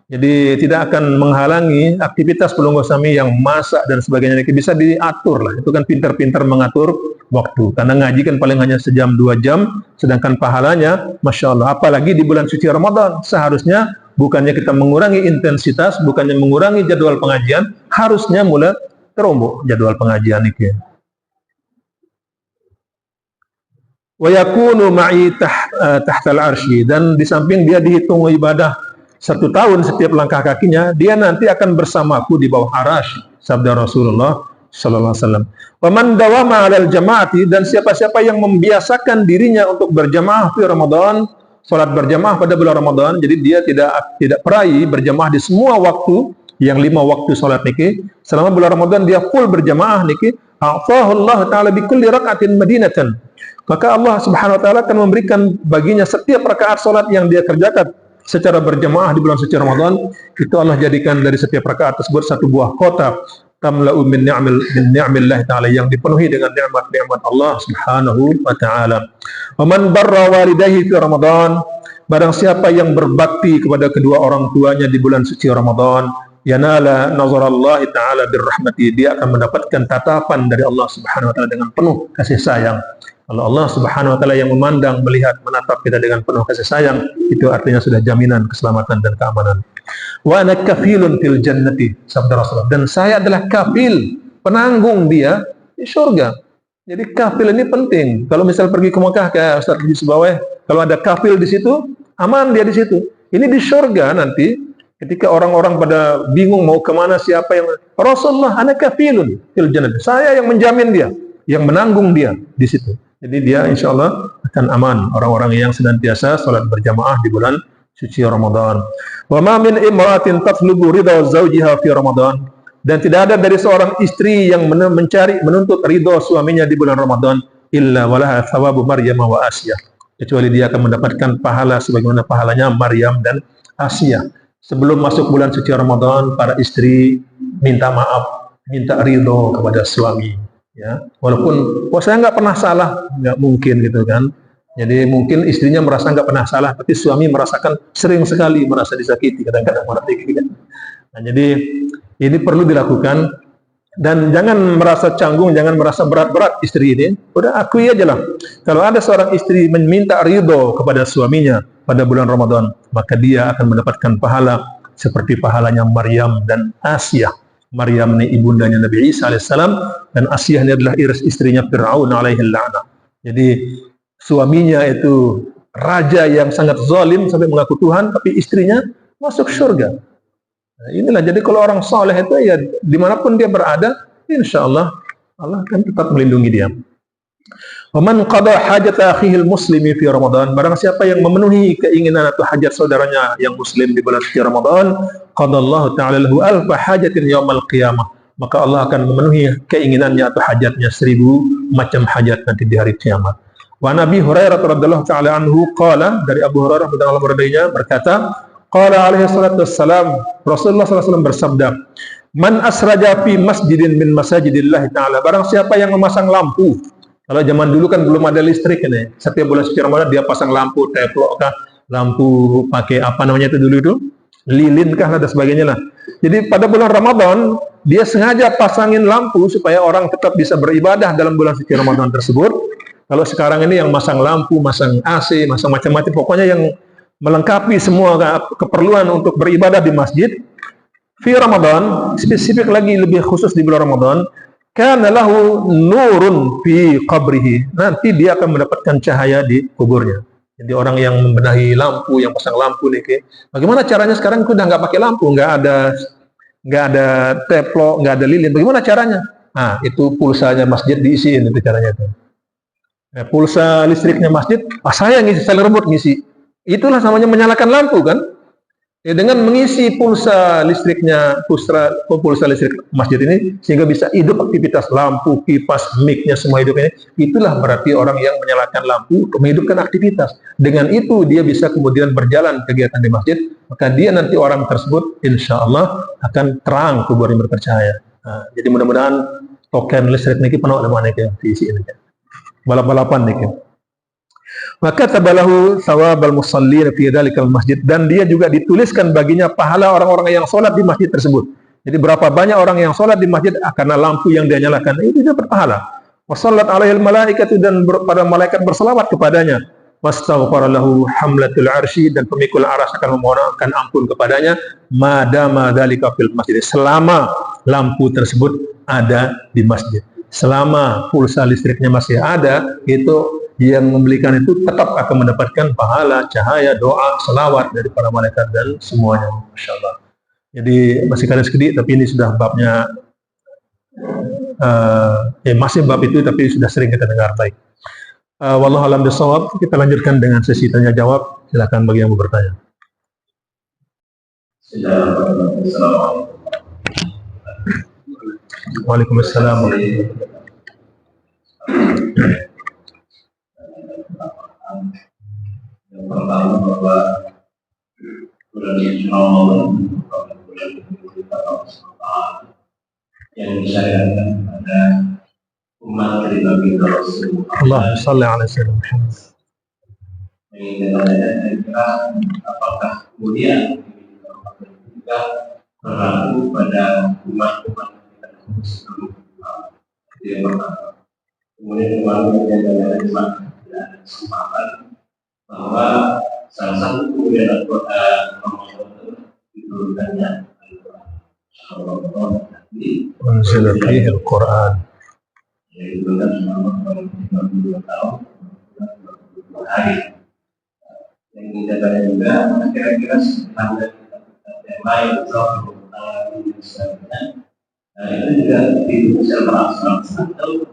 A: Jadi tidak akan menghalangi aktivitas Pelunggu Sami yang masak dan sebagainya. Bisa diatur lah. Itu kan pintar-pintar mengatur waktu. Karena ngaji kan paling hanya sejam 2 jam. Sedangkan pahalanya, Masya Allah. Apalagi di bulan suci Ramadan. Seharusnya bukannya kita mengurangi intensitas, bukannya mengurangi jadwal pengajian. Harusnya mulai terombok jadwal pengajian itu. Wa yakunu ma'i tahtal arsy, dan di samping dia dihitung ibadah 1 tahun setiap langkah kakinya, dia nanti akan bersamaku di bawah arasy, sabda Rasulullah sallallahu alaihi wasallam. Wa man dawama 'alal jamaati, dan siapa-siapa yang membiasakan dirinya untuk berjamaah di Ramadan, salat berjamaah pada bulan Ramadan, jadi dia tidak peraih berjamaah di semua waktu, yang 5 waktu salat niki, selama bulan Ramadan dia full berjamaah niki, a'tahu Allah taala bi kulli rak'atin madinatan. Maka Allah Subhanahu wa taala akan memberikan baginya setiap rakaat salat yang dia kerjakan secara berjamaah di bulan suci Ramadan, itu Allah jadikan dari setiap rakaat tersebut satu buah kota, tamla'u min ni'amillah ta'ala, yang dipenuhi dengan nikmat-nikmat Allah Subhanahu wa taala. Wa man barra walidayhi fi Ramadan, barang siapa yang berbakti kepada kedua orang tuanya di bulan suci Ramadan, yanala nazarallahi ta'ala birrahmati, dia akan mendapatkan tatapan dari Allah Subhanahu wa taala dengan penuh kasih sayang. Kalau Allah Subhanahu wa taala yang memandang, melihat, menatap kita dengan penuh kasih sayang, itu artinya sudah jaminan keselamatan dan keamanan. Wa ana kafilun fil jannati, sabda Rasulullah, dan saya adalah kafil, penanggung dia di surga. Jadi kafil ini penting. Kalau misal pergi ke Mekah kayak Ustaz di Subaweh, kalau ada kafil di situ, aman dia di situ. Ini di surga nanti, ketika orang-orang pada bingung mau kemana, siapa yang, Rasulullah ana kafilun fil jannati, saya yang menjamin dia. yang menanggung dia di situ. Jadi dia insya Allah akan aman, orang-orang yang senantiasa sholat berjamaah di bulan suci Ramadan. Wa ma min imra'atin tatlubu ridha zawjiha fi Ramadan. Dan tidak ada dari seorang istri yang menuntut ridho suaminya di bulan Ramadan illa walaha thawabu Maryam wa Asiyah. Kecuali dia akan mendapatkan pahala sebagaimana pahalanya Maryam dan Asiyah. Sebelum masuk bulan suci Ramadan, para istri minta maaf, minta ridho kepada suami. Ya, walaupun saya nggak pernah salah, nggak mungkin gitu kan. Jadi mungkin istrinya merasa nggak pernah salah, tapi suami merasakan sering sekali merasa disakiti kadang-kadang kan. Nah, jadi ini perlu dilakukan dan jangan merasa canggung, jangan merasa berat-berat istri ini. Udah akui aja lah. Kalau ada seorang istri meminta ridho kepada suaminya pada bulan Ramadan, maka dia akan mendapatkan pahala seperti pahalanya Maryam dan Asiyah. Maryam ini ibundanya Nabi Isa alaihissalam dan Asiyah ini adalah istrinya Fir'aun alaihi la'nah. Jadi suaminya itu raja yang sangat zalim sampai mengaku Tuhan, tapi istrinya masuk surga. Nah, inilah jadi kalau orang soleh itu ya dimanapun dia berada, insya Allah Allah akan tetap melindungi dia. Waman qada hajat akhihil muslimi fi Ramadan, barang siapa yang memenuhi keinginan atau hajat saudaranya yang muslim di bulan suci Ramadan, qadallahu ta'ala lahu alfa hajatin yaumal qiyamah, maka Allah akan memenuhi keinginannya atau hajatnya 1000 macam hajat nanti di hari kiamat. Wa Nabi Hurairah radhiyallahu ta'ala anhu qala, dari Abu Hurairah radhiyallahu anhu berkata, qala alaihi salatu wassalam, Rasulullah SAW bersabda, man asraja fi masjidin min masajidillah ta'ala, barang siapa yang memasang lampu. Kalau zaman dulu kan belum ada listrik ini. Setiap bulan suci Ramadan dia pasang lampu teplok kah, lampu pakai apa namanya itu dulu itu, lilin kah dan sebagainya lah. Jadi pada bulan Ramadan dia sengaja pasangin lampu supaya orang tetap bisa beribadah dalam bulan suci Ramadan tersebut. Kalau sekarang ini yang masang lampu, masang AC, masang macam-macam, pokoknya yang melengkapi semua keperluan untuk beribadah di masjid fi Ramadan, spesifik lagi lebih khusus di bulan Ramadan, kana lahu nurun fi qabrihi, nanti dia akan mendapatkan cahaya di kuburnya. Jadi orang yang membenahi lampu, yang pasang lampu nih, bagaimana caranya sekarang udah nggak pakai lampu, nggak ada teplok, nggak ada lilin, bagaimana caranya? Nah, itu pulsanya masjid diisiin itu caranya itu. Nah, pulsa listriknya masjid, saya ngisi, saya remote ngisi. Itulah namanya menyalakan lampu kan? Ya, dengan mengisi pulsa listrik masjid ini sehingga bisa hidup aktivitas lampu, kipas, mic-nya semua hidup ini. Itulah berarti orang yang menyalakan lampu untuk menghidupkan aktivitas. Dengan itu dia bisa kemudian berjalan kegiatan di masjid, maka dia nanti orang tersebut insya Allah akan terang kuburnya berpercaya. Nah, jadi mudah-mudahan token listrik ini penuh oleh mana yang diisi ini. Balap-balapan nih. Maka tabalahu thawabal musallin fi dzalikal masjid, dan dia juga dituliskan baginya pahala orang-orang yang sholat di masjid tersebut. Jadi berapa banyak orang yang sholat di masjid karena lampu yang dia nyalakan, itu dia berpahala. Wa shallat alaihil malaikatu, dan para malaikat berselawat kepadanya. Wastaghfara lahu hamlatul arsy, dan pemikul arsy akan memohonkan ampun kepadanya. Madama dzalika fil masjid, selama lampu tersebut ada di masjid. Selama pulsa listriknya masih ada, itu yang membelikan itu tetap akan mendapatkan pahala, cahaya, doa, selawat dari para malaikat dan semuanya. Masya Allah. Jadi masih kadang sedikit, tapi ini sudah babnya, masih bab itu, tapi sudah sering kita dengar. Baik. Wallahu a'lam bishawab. Kita lanjutkan dengan sesi tanya jawab. Silakan bagi yang mau bertanya. Waalaikumsalam.
B: Yang pertama bahwa bulan Ramadan merupakan bulan kita yang disyariatkan pada umat dari Nabi Rasulullah.
A: Allahumma shalli ala sayyidina Muhammad.
B: Kira-kira apakah kemudian juga berlaku pada umat-umat kita yang pertama. Kemudian umat yang ada kesempatan bahwa salah satu kemudian Al-Quran diturunkannya Al-Quran
A: unzila fihi Al-Quran,
B: yaitu diturunkan selama 22 tahun 22 hari. Yang kita tanya juga, kira-kira setelah yang lain itu juga tidak bisa merangsang atau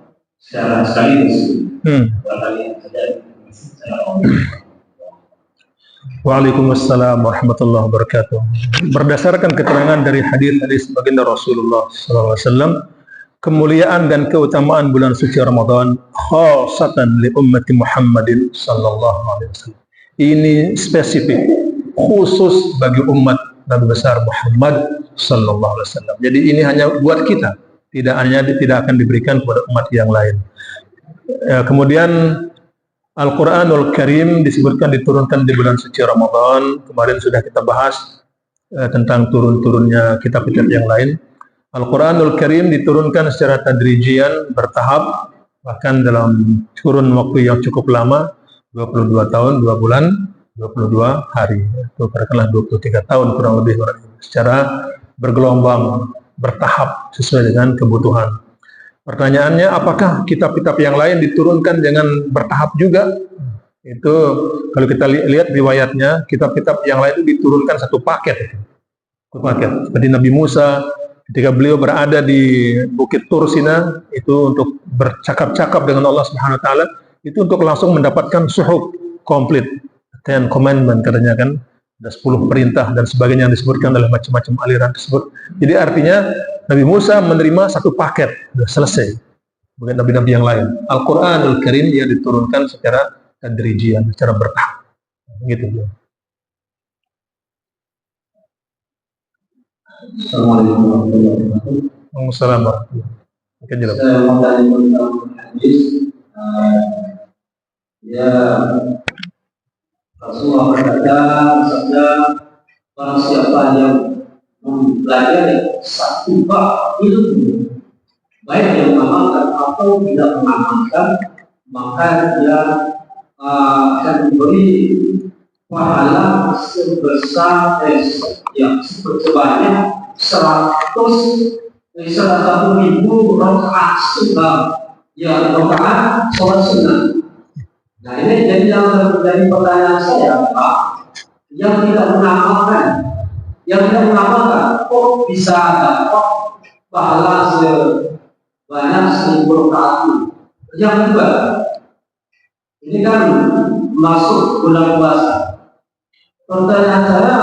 B: secara sekaligus. Barangkali ada secara
A: Waalaikumsalam warahmatullahi wabarakatuh. Berdasarkan keterangan dari hadis-hadis baginda Rasulullah SAW, kemuliaan dan keutamaan bulan suci Ramadan khasatan li ummati Muhammadin sallallahu alaihi wasallam. Ini spesifik khusus bagi umat Nabi besar Muhammad sallallahu alaihi wasallam. Jadi ini hanya buat kita, tidak akan diberikan kepada umat yang lain. Kemudian Al-Quranul Karim disebutkan diturunkan di bulan suci Ramadan. Kemarin sudah kita bahas tentang turun-turunnya kitab-kitab yang lain. Al-Quranul Karim diturunkan secara tadrijian, bertahap, bahkan dalam kurun waktu yang cukup lama, 22 tahun, 2 bulan, 22 hari. Itu katakanlah 23 tahun kurang lebih, secara bergelombang, bertahap, sesuai dengan kebutuhan. Pertanyaannya, apakah kitab-kitab yang lain diturunkan dengan bertahap juga? Itu kalau kita lihat riwayatnya, kitab-kitab yang lain itu diturunkan satu paket. Seperti Nabi Musa, ketika beliau berada di Bukit Tur Sina, itu untuk bercakap-cakap dengan Allah Subhanahu wa taala, itu untuk langsung mendapatkan suhuf komplit, 10 commandment katanya kan, ada 10 perintah dan sebagainya yang disebutkan oleh macam-macam aliran tersebut. Jadi artinya Nabi Musa menerima satu paket, sudah selesai. Bukan nabi-nabi yang lain. Al-Quranul Karim dia diturunkan secara tadrijian, secara bertahap. Gitu.
B: Assalamualaikum warahmatullahi wabarakatuh.
A: Waalaikumsalam warahmatullahi wabarakatuh.
B: Saya mau tanya tentang hadis. Ya, Rasulullah berkata, barang siapa yang mempelajari satu bab ilmu, baik yang mengamalkan atau tidak mengamalkan, maka dia akan diberi pahala sebesar sebanyak 101.000 rakaat sunnah, ya rakaat sholat sunnah. Nah ini jadi yang menjadi pertanyaan saya, Pak, yang tidak mengamalkan kok bisa dapat pahala sebanyak 1.000 rakaat? Yang kedua, ini kan masuk bulan puasa. Pertanyaan saya,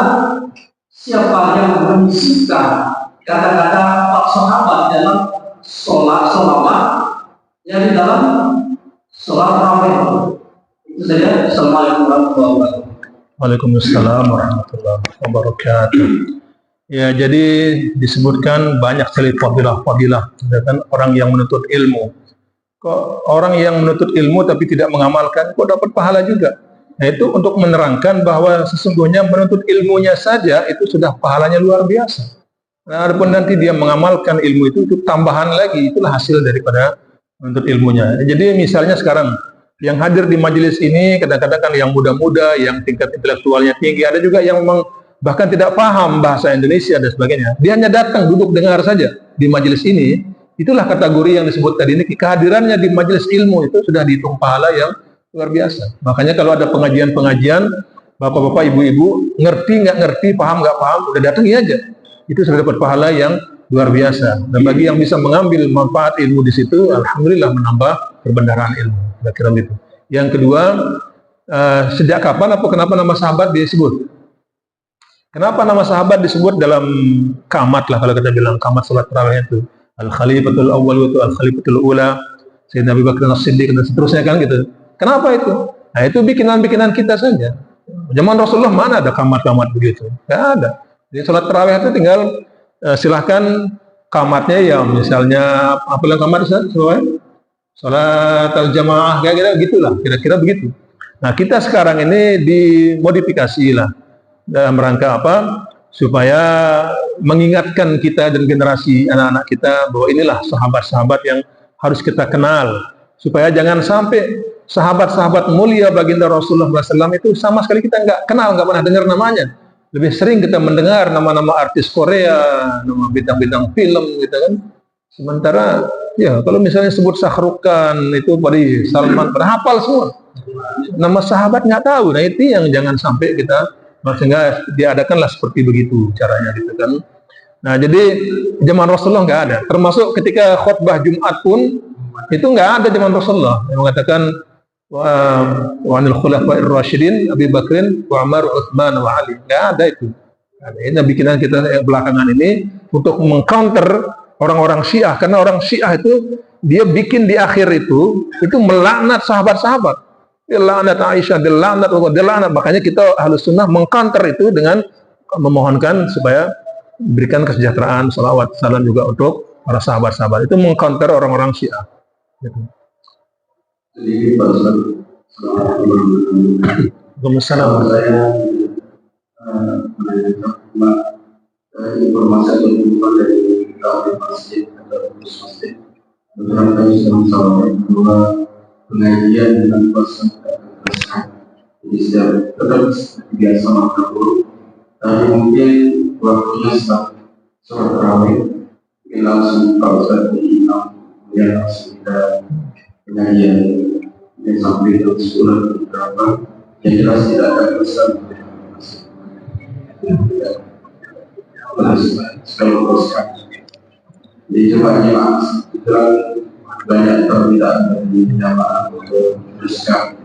B: siapa yang menyisipkan kata-kata Pak sahabat dalam sholawat yang di dalam sholat tarawih? Itu saja. Assalamualaikum warahmatullahi wabarakatuh.
A: Waalaikumsalam warahmatullahi wabarakatuh. Ya, jadi disebutkan banyak sekali fadilah-fadilah, kan orang yang menuntut ilmu. Kok orang yang menuntut ilmu tapi tidak mengamalkan, kok dapat pahala juga? Nah, itu untuk menerangkan bahwa sesungguhnya menuntut ilmunya saja itu sudah pahalanya luar biasa. Nah, adapun nanti dia mengamalkan ilmu itu tambahan lagi, itulah hasil daripada menuntut ilmunya. Jadi misalnya sekarang yang hadir di majelis ini kadang-kadang kan yang muda-muda, yang tingkat intelektualnya tinggi, ada juga yang memang bahkan tidak paham bahasa Indonesia dan sebagainya. Dia hanya datang duduk dengar saja di majelis ini. Itulah kategori yang disebut tadi ini, kehadirannya di majelis ilmu itu sudah dihitung pahala yang luar biasa. Makanya kalau ada pengajian-pengajian, bapak-bapak, ibu-ibu, ngerti nggak ngerti, paham nggak paham, udah datangi aja. Itu sudah dapat pahala yang luar biasa. Dan bagi yang bisa mengambil manfaat ilmu di situ, alhamdulillah menambah perbendaharaan ilmu. Kira-kira gitu. Yang kedua, sejak kapan atau kenapa nama sahabat disebut? Kenapa nama sahabat disebut dalam kamat lah, kalau kita bilang kamat salat tarawih itu? Al-Khalifatul Awwal itu Al-Khalifatul Ula, Sayyidina Abu Bakar As-Siddiq dan seterusnya kan gitu. Kenapa itu? Nah, itu bikinan-bikinan kita saja. Zaman Rasulullah mana ada kamat-kamat begitu? Tidak ada. Jadi salat tarawih itu tinggal silahkan kamatnya ya misalnya apa yang kamat salat al-jamaah kira-kira gitulah, kira-kira begitu. Nah, kita sekarang ini dimodifikasi lah dalam rangka apa? Supaya mengingatkan kita dan generasi anak-anak kita bahwa inilah sahabat-sahabat yang harus kita kenal, supaya jangan sampai sahabat-sahabat mulia baginda Rasulullah SAW itu sama sekali kita nggak kenal, nggak pernah dengar namanya. Lebih sering kita mendengar nama-nama artis Korea, nama bintang-bintang film gitu kan. Sementara ya kalau misalnya sebut Syahrukh itu pada Salman, pada hafal semua. Nama sahabat nggak tahu. Nah itu yang jangan sampai kita, sehingga diadakanlah seperti begitu caranya gitu kan. Nah jadi zaman Rasulullah nggak ada. Termasuk ketika khutbah Jumat pun Itu nggak ada zaman Rasulullah yang mengatakan wa anil khulafa'ir rasyidin Abi Bakrin wa Umar Utsman wa Ali. Nggak ada itu. Ini bikinan kita yang belakangan ini untuk mengcounter orang-orang Syiah, karena orang Syiah itu dia bikin di akhir itu melaknat sahabat-sahabat. Dia laknat Aisyah, dia laknat. Makanya kita Ahlus Sunnah mengcounter itu dengan memohonkan supaya berikan kesejahteraan, salawat, salam juga untuk para sahabat-sahabat. Itu mengcounter orang-orang Syiah. Gitu.
B: Jadi Pak Ustaz,
A: Waalaikumsalam.
B: Saya menanyakan informasi atau jumpa dari kami masjid atau pengurus masjid. Beberapa kali sudah menyampaikan bahwa pengajian dengan pasang dan jadi tetap biasa makhluk. Tapi mungkin waktunya saat sholat tarawih, mungkin langsung Pak Ustaz di imam, kemudian langsung kita pengajian yang sampai ke sekolah beberapa yang jelas tidak ada pesan sekali teruskan. Jadi coba jemaah kita banyak permintaan dari jamaah untuk teruskan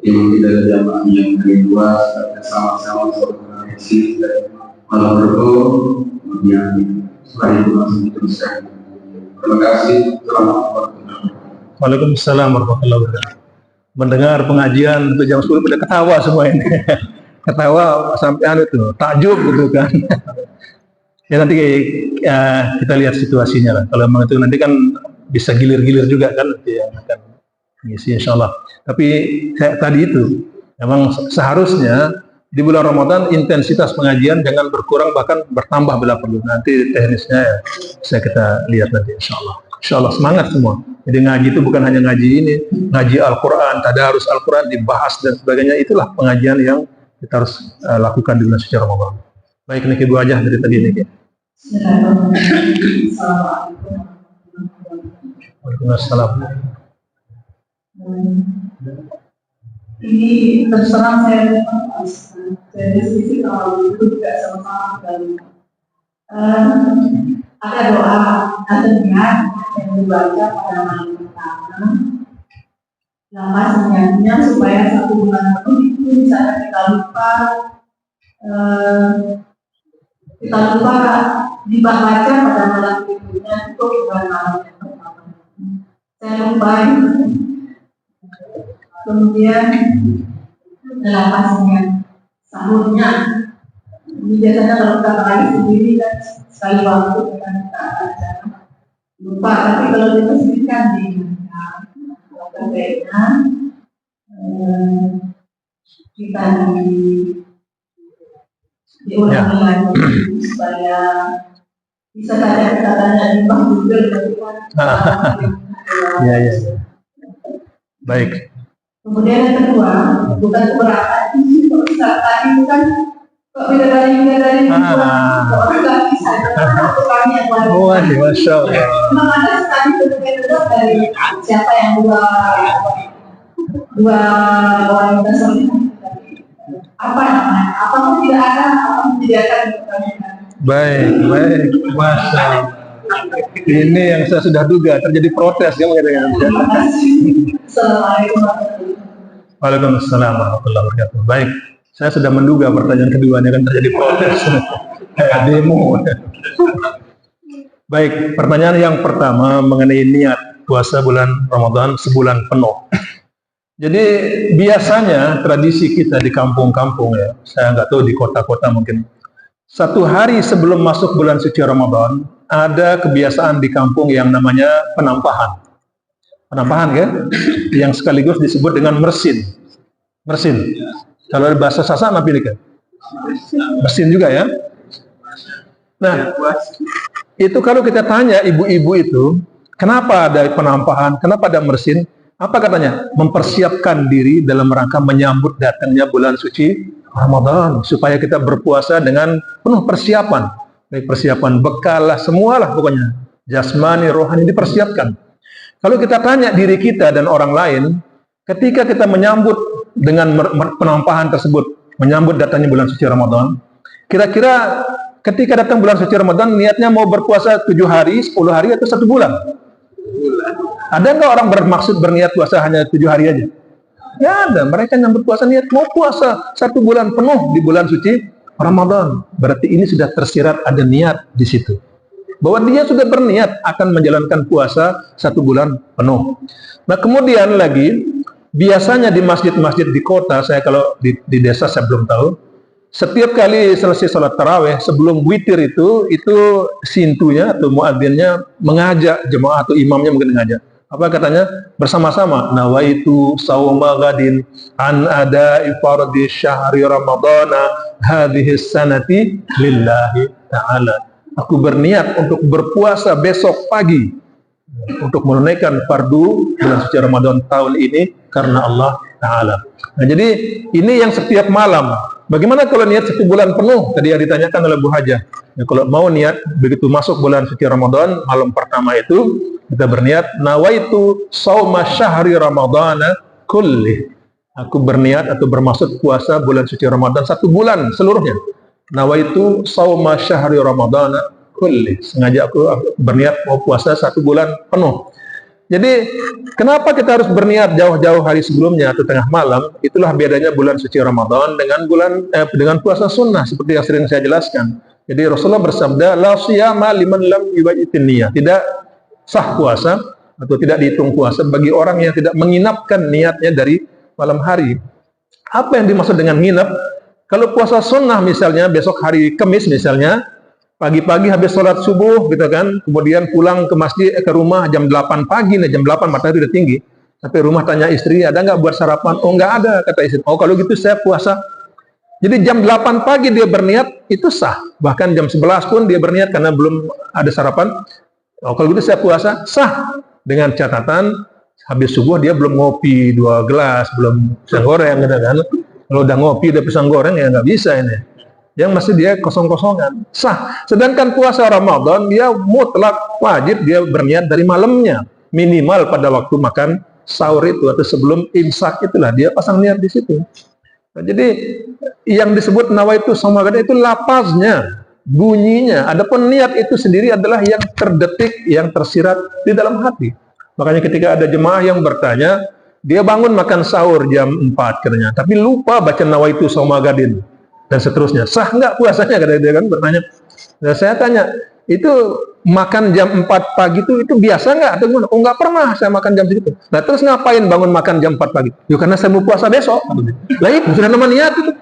B: yang tidak jamaah yang dari luas sama-sama berkomunikasi dan malam berdoa kemudian supaya itu langsung diteruskan. Terima kasih.
A: Waalaikumsalam warahmatullahi wabarakatuh. Mendengar pengajian untuk jam 10 pada ketawa semua ini. Ketawa sampai itu takjub gitu kan. Ya nanti kita lihat situasinya lah. Kalau memang itu nanti kan bisa gilir-gilir juga kan nanti yang akan mengisi insyaallah. Tapi tadi itu memang seharusnya di bulan Ramadan intensitas pengajian jangan berkurang bahkan bertambah bila perlu. Nanti teknisnya ya bisa kita lihat nanti insyaallah. Insyaallah semangat semua. Jadi ngaji itu bukan hanya ngaji ini, ngaji Al-Quran, tadarus Al-Quran dibahas dan sebagainya. Itulah pengajian yang kita harus lakukan di bulan suci Ramadan. Baik, Niki Bu Ajah dari tadi Niki. Waalaikumsalam.
C: Ini terserang saya dari sisi kalau itu juga sama-sama dan ada doa atau niat yang dibaca pada malam pertama. Lepas niatnya supaya 1 bulan penuh itu misalnya kita lupa dibaca pada malam berikutnya itu bukan malam yang pertama. Saya lupa kemudian lepasnya sahurnya. Ini biasanya kalau kita lagi sendiri kan sekali waktu kita baca lupa, tapi kalau kita sendiri kan diingatkan sebaiknya kita diulangi lagi supaya bisa kita tanya di Bang Google tapi kan
A: ya. Baik.
C: Kemudian yang kedua, bukan keberatan tadi itu kan kok beda dari orang nggak bisa itu kami yang lain.
A: Waduh, masya Allah.
C: Memang ada sekali berbeda dari siapa yang dua wanita solihah. Apa namanya? Apakah tidak ada? Apakah tidak akan dipertanyakan?
A: Baik, masya Allah. Ini yang saya sudah duga terjadi protes ya mengatakan.
C: Assalamualaikum.
A: Waalaikumsalam warahmatullahi wabarakatuh. Baik, saya sudah menduga pertanyaan keduanya kan terjadi protes, kayak demo. Baik, pertanyaan yang pertama mengenai niat puasa bulan Ramadan sebulan penuh. Jadi biasanya tradisi kita di kampung-kampung ya, saya nggak tahu di kota-kota mungkin. 1 hari sebelum masuk bulan suci Ramadan ada kebiasaan di kampung yang namanya penampahan. Penampahan kan? Yang sekaligus disebut dengan mersin. Mersin. Kalau bahasa Sasak apa ini kan? Mersin juga ya. Nah, itu kalau kita tanya ibu-ibu itu, kenapa ada penampahan, kenapa ada mersin? Apa katanya? Mempersiapkan diri dalam rangka menyambut datangnya bulan suci Ramadan, supaya kita berpuasa dengan penuh persiapan. Baik persiapan bekal lah, semualah pokoknya. Jasmani, rohani dipersiapkan. Kalau kita tanya diri kita dan orang lain, ketika kita menyambut dengan penampahan tersebut, menyambut datangnya bulan suci Ramadan, kira-kira ketika datang bulan suci Ramadan, niatnya mau berpuasa 7 hari, 10 hari, atau 1 bulan? Ada nggak orang bermaksud berniat puasa hanya 7 hari aja? Nggak ada. Mereka yang berpuasa niat mau puasa 1 bulan penuh di bulan suci Ramadan. Berarti ini sudah tersirat ada niat di situ. Bahwa dia sudah berniat akan menjalankan puasa 1 bulan penuh. Nah kemudian lagi, biasanya di masjid-masjid di kota, saya kalau di desa saya belum tahu, setiap kali selesai sholat taraweh, sebelum witir itu sintunya atau muadzinnya mengajak jemaah atau imamnya mungkin mengajak. Apa katanya? Bersama-sama, nawaitu sauma gadin an ada'i fardhi syahri ramadana hadhihi sanati lillahi ta'ala. Aku berniat untuk berpuasa besok pagi untuk menunaikan fardu bulan suci Ramadan tahun ini karena Allah Ta'ala. Nah, jadi ini yang setiap malam. Bagaimana kalau niat 1 bulan penuh? Tadi yang ditanyakan oleh Bu Hajah. Nah, kalau mau niat begitu masuk bulan suci Ramadan, malam pertama itu kita berniat nawaitu shauma syahri ramadana kulli. Aku berniat atau bermaksud puasa bulan suci Ramadan 1 bulan seluruhnya. Nawaitu shauma syahri ramadana kulli. Sengaja aku berniat mau puasa 1 bulan penuh. Jadi kenapa kita harus berniat jauh-jauh hari sebelumnya atau tengah malam? Itulah bedanya bulan suci Ramadan dengan puasa sunnah seperti yang sering saya jelaskan. Jadi Rasulullah bersabda, la siyama liman lam yubayitin niyah. Tidak sah puasa atau tidak dihitung puasa bagi orang yang tidak menginapkan niatnya dari malam hari. Apa yang dimaksud dengan nginap? Kalau puasa sunnah misalnya besok hari Kamis misalnya, pagi-pagi habis sholat subuh gitu kan, kemudian pulang ke masjid ke rumah jam 8 pagi nih, jam 8 matahari udah tinggi. Tapi rumah tanya istri, ada nggak buat sarapan? Oh nggak ada, kata istri. Oh kalau gitu saya puasa. Jadi jam 8 pagi dia berniat, itu sah. Bahkan jam 11 pun dia berniat karena belum ada sarapan. Oh kalau gitu saya puasa, sah. Dengan catatan habis subuh dia belum ngopi 2 gelas, belum pisang goreng gitu kan. Kalau udah ngopi udah pisang goreng ya nggak bisa ini. Yang masih dia kosong-kosongan, sah. Sedangkan puasa Ramadan dia mutlak wajib dia berniat dari malamnya, minimal pada waktu makan sahur itu atau sebelum imsak itulah dia pasang niat di situ. Nah, jadi yang disebut nawaitu shauma gadin itu lapaznya, bunyinya. Adapun niat itu sendiri adalah yang terdetik, yang tersirat di dalam hati. Makanya ketika ada jemaah yang bertanya, dia bangun makan sahur jam 4 katanya, tapi lupa baca nawaitu shauma gadin dan seterusnya. Sah nggak puasanya? Kata dia kan bertanya. Nah, saya tanya, itu makan jam 4 pagi itu biasa nggak atau gimana? Oh nggak pernah saya makan jam segitu. Nah terus ngapain bangun makan jam 4 pagi? Ya karena saya mau puasa besok. Lah itu sudah nama niat itu.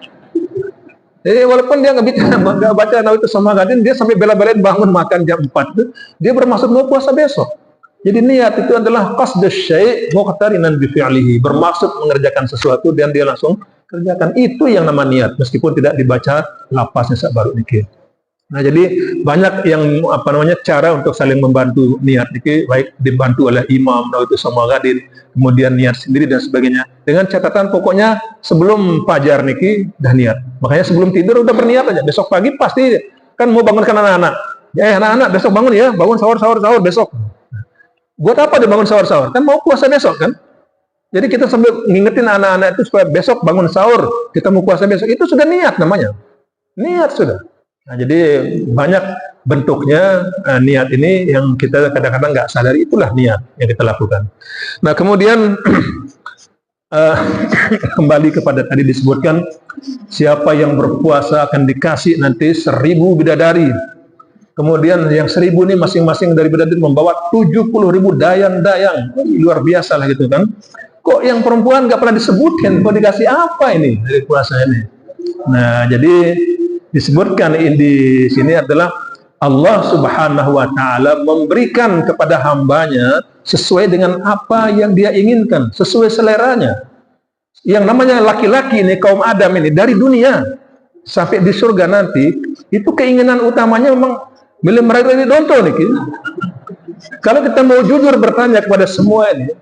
A: Walaupun dia nggak baca nawaitu shauma gadin, dia sampai bela-belain bangun makan jam 4 itu, dia bermaksud mau puasa besok. Jadi niat itu adalah qasdus syai' muqtarinan bi fi'lihi, bermaksud mengerjakan sesuatu dan dia langsung kerjakan. Itu yang nama niat, meskipun tidak dibaca lapasnya baru nikah. Nah, jadi banyak yang cara untuk saling membantu niat niki, baik dibantu oleh imam nawaitu shauma gadin, kemudian niat sendiri dan sebagainya. Dengan catatan pokoknya sebelum fajar niki dah niat. Makanya sebelum tidur udah berniat aja. Besok pagi pasti kan mau bangunkan anak-anak. Ya anak-anak besok bangun ya, bangun sahur besok. Buat apa dia bangun sahur? Kan mau puasa besok kan? Jadi kita sambil ngingetin anak-anak itu supaya besok bangun sahur, kita mau puasa besok. Itu sudah niat namanya. Niat sudah. Nah, jadi banyak bentuknya niat ini yang kita kadang-kadang nggak sadari, itulah niat yang kita lakukan. Nah, kemudian kembali kepada tadi disebutkan, siapa yang berpuasa akan dikasih nanti 1000 bidadari. Kemudian yang 1000 ini masing-masing dari bidadari membawa 70.000 dayang-dayang. Luar biasa lah gitu kan. Kok yang perempuan nggak pernah disebutkan? Kok dikasih apa ini dari puasa ini? Nah, jadi disebutkan di sini adalah Allah Subhanahu wa Ta'ala memberikan kepada hambanya sesuai dengan apa yang dia inginkan, sesuai seleranya. Yang namanya laki-laki ini, kaum Adam ini, dari dunia sampai di surga nanti, itu keinginan utamanya memang meraih donto nih. Kalau kita mau jujur bertanya kepada semua ini,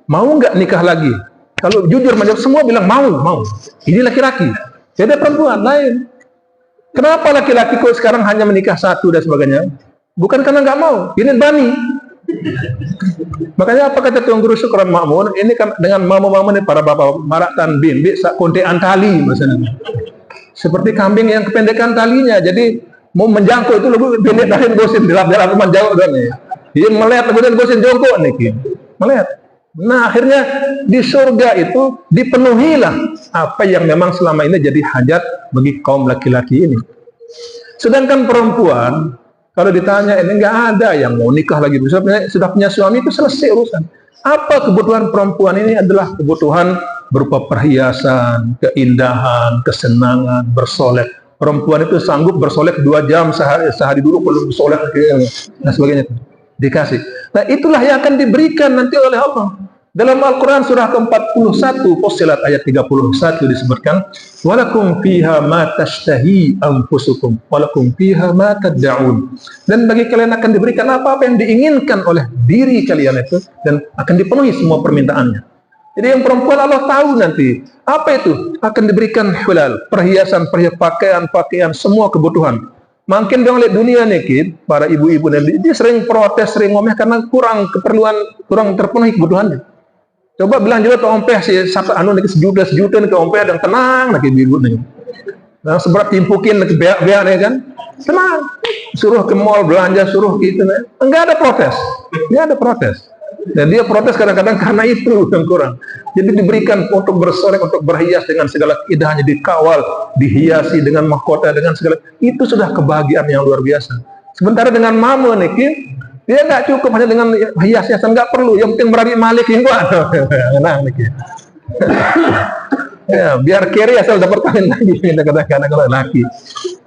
A: mau nggak nikah lagi? Kalau jujur menjawab, semua bilang mau. Ini laki-laki, beda perempuan lain. Kenapa laki-laki kok sekarang hanya menikah 1 dan sebagainya? Bukan karena nggak mau, ini bani. Makanya apa kata Tuan Guru Syukran Makmun, ini kan dengan mama-mama ini para bapak maratan bimbi sak kontean tali maksudnya. Seperti kambing yang kependekan talinya, jadi mau menjangkau itu lebih pendek dari gosin, dalam rumah jauh kan ya. Dia melihat kemudian gosin jongkok nih. melihat. Nah, akhirnya di surga itu dipenuhilah apa yang memang selama ini jadi hajat bagi kaum laki-laki ini. Sedangkan perempuan, kalau ditanya ini nggak ada yang mau nikah lagi, sudah punya suami itu selesai urusan. Apa kebutuhan perempuan ini adalah kebutuhan berupa perhiasan, keindahan, kesenangan, bersolek. Perempuan itu sanggup bersolek 2 jam sehari dulu belum bersolek dan sebagainya. Dikasih. Nah, itulah yang akan diberikan nanti oleh Allah. Dalam Al-Quran surah ke-41 Fussilat ayat 31 disebutkan, walakum fiha ma tashtahi anfusukum walakum fiha ma tad'un. Dan bagi kalian akan diberikan apa-apa yang diinginkan oleh diri kalian itu, dan akan dipenuhi semua permintaannya. Jadi yang perempuan Allah tahu nanti apa itu akan diberikan halal, perhiasan, pakaian, semua kebutuhan. Makin dong lihat dunia nih, Kid, para ibu-ibu nanti dia sering protes, sering ngomel karena kurang terpenuhi kebutuhannya. Coba bilang juga ke ompeh si satu anu nih sejuta nih ke ompeh dan tenang lagi ibu nih. Nah, seberat timpukin ke beak nih kan. Tenang. Suruh ke mall belanja, suruh gitu nih. Enggak ada protes. Enggak ada protes. Dan dia protes kadang-kadang karena itu yang kurang. Jadi diberikan untuk bersolek, untuk berhias dengan segala keindahannya, dikawal, dihiasi dengan mahkota, dengan segala. Itu sudah kebahagiaan yang luar biasa. Sementara dengan mama nih, Kid, dia nggak cukup hanya dengan hias-hiasan, nggak perlu. Yang penting berabi malik yang kuat. Nah, ya, biar kiri asal dapat kawin lagi, kadang-kadang kalau laki.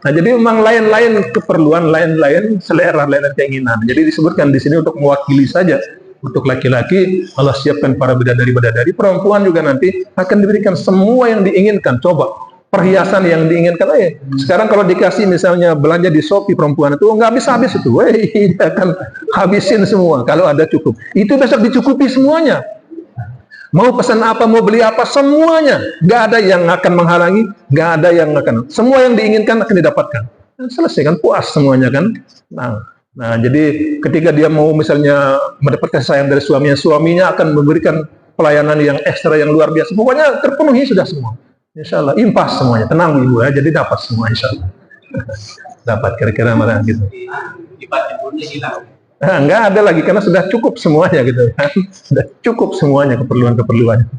A: Nah, jadi memang lain-lain keperluan, lain-lain selera, lain keinginan. Jadi disebutkan di sini untuk mewakili saja. Untuk laki-laki Allah siapkan para bidadari-bidadari, perempuan juga nanti akan diberikan semua yang diinginkan. Coba perhiasan yang diinginkan sekarang kalau dikasih misalnya belanja di Shopee perempuan itu nggak habis-habis itu, akan habisin semua kalau ada cukup. Itu besok dicukupi semuanya. Mau pesan apa, mau beli apa, semuanya. Nggak ada yang akan menghalangi, nggak ada yang akan. Semua yang diinginkan akan didapatkan. Selesai kan, puas semuanya kan. Nah, jadi ketika dia mau misalnya mendapatkan sayang dari suaminya akan memberikan pelayanan yang ekstra yang luar biasa. Pokoknya terpenuhi sudah semua. Insya Allah, impas semuanya. Tenang ibu ya, jadi dapat semua insya Allah. Dapat kira-kira malah gitu. Nah, enggak ada lagi karena sudah cukup semuanya gitu kan. Sudah cukup semuanya keperluan-keperluannya.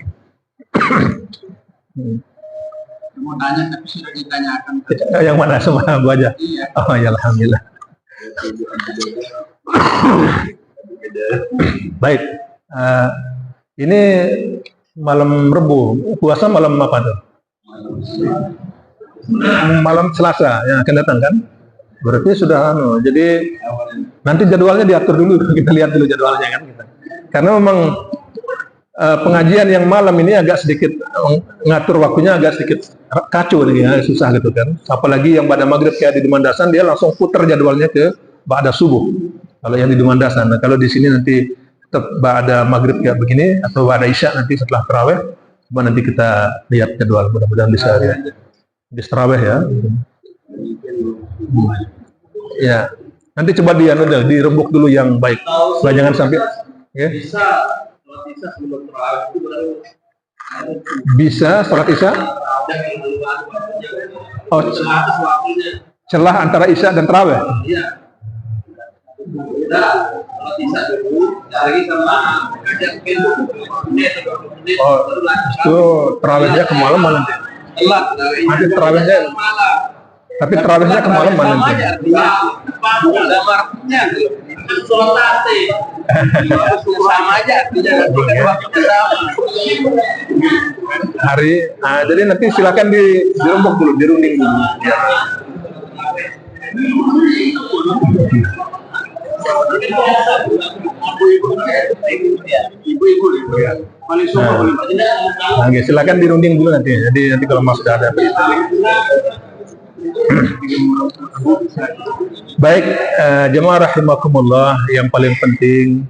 B: Mau tanya tapi sudah ditanyakan.
A: Yang mana sama Bu aja? Iya. Oh ya alhamdulillah. Baik, ini malam Rebu, puasa malam apa tuh? Malam Selasa yang akan datang kan? Berarti sudah jadi nanti jadwalnya diatur dulu, kita lihat dulu jadwalnya kan kita. Karena memang pengajian yang malam ini agak sedikit ngatur waktunya agak sedikit kacau nih ya, susah gitu kan. Apalagi yang pada maghrib kayak di Demandasan dia langsung putar jadwalnya ke ba'da subuh. Kalau yang di Demandasan, nah, kalau di sini nanti tetap ba'da maghrib kayak begini atau ba'da isya nanti setelah tarawih. Coba nanti kita lihat jadwal, mudah-mudahan bisa ya. Di tarawih ya. Ya. Nanti coba dirembuk dulu yang baik. Jangan sampai ya. Bisa sholat isya? Oh, celah antara isya dan tarawih. Iya. Oh, itu tarawihnya kemalaman nanti. Nanti tarawihnya. Tapi tarawihnya kemalaman nanti.
B: Sama aja
A: hari, jadi nanti silakan dirembuk dulu, dirunding dulu. Ya. Oke, silakan dirunding dulu nanti. Jadi nanti kalau mas sudah ada berita. Baik, jemaah rahimakumullah, yang paling penting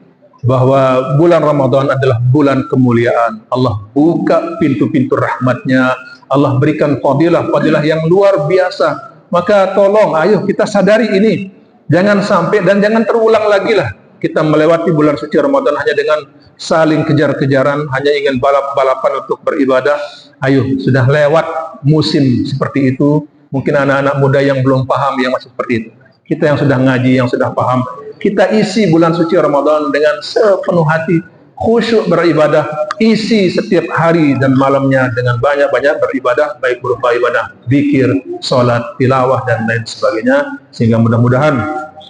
A: bahwa bulan Ramadan adalah bulan kemuliaan. Allah buka pintu-pintu rahmatnya, Allah berikan fadilah yang luar biasa. Maka tolong, ayo kita sadari ini. Jangan sampai dan jangan terulang lagi lah kita melewati bulan suci Ramadan hanya dengan saling kejar-kejaran, hanya ingin balap-balapan untuk beribadah. Ayo, sudah lewat musim seperti itu. Mungkin anak-anak muda yang belum paham yang masih seperti itu. Kita yang sudah ngaji, yang sudah paham, kita isi bulan suci Ramadan dengan sepenuh hati, khusyuk beribadah, isi setiap hari dan malamnya dengan banyak-banyak beribadah, baik berupa ibadah zikir, sholat, tilawah dan lain sebagainya, sehingga mudah-mudahan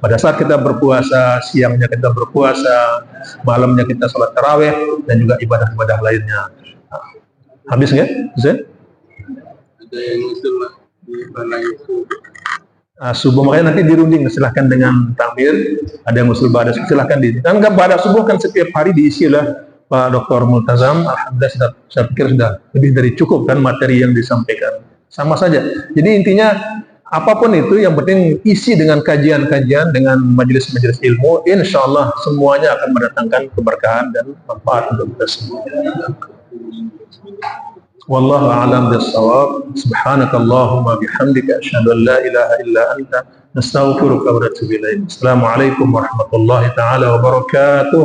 A: pada saat kita berpuasa, siangnya kita berpuasa, malamnya kita sholat tarawih dan juga ibadah-ibadah lainnya. Habis nggak? Bisa?
D: Ada yang usul di mana itu?
A: Subuh, makanya nanti dirunding, silahkan dengan takbir. Ada yang usul ba'da subuh, silahkan di. Kan ba'da subuh kan setiap hari diisi lah Pak Dr. Multazam. Alhamdulillah saya pikir sudah lebih dari cukup kan materi yang disampaikan. Sama saja. Jadi intinya apapun itu, yang penting isi dengan kajian-kajian, dengan majelis-majelis ilmu. Insya Allah semuanya akan mendatangkan keberkahan dan manfaat untuk kita semua. Wallahu a'lam bis-shawab. Subhanakallahumma bihamdika asyhadu an la ilaha illa anta nastaghfiruka wa natubu ilaik. Assalamualaikum warahmatullahi taala wabarakatuh.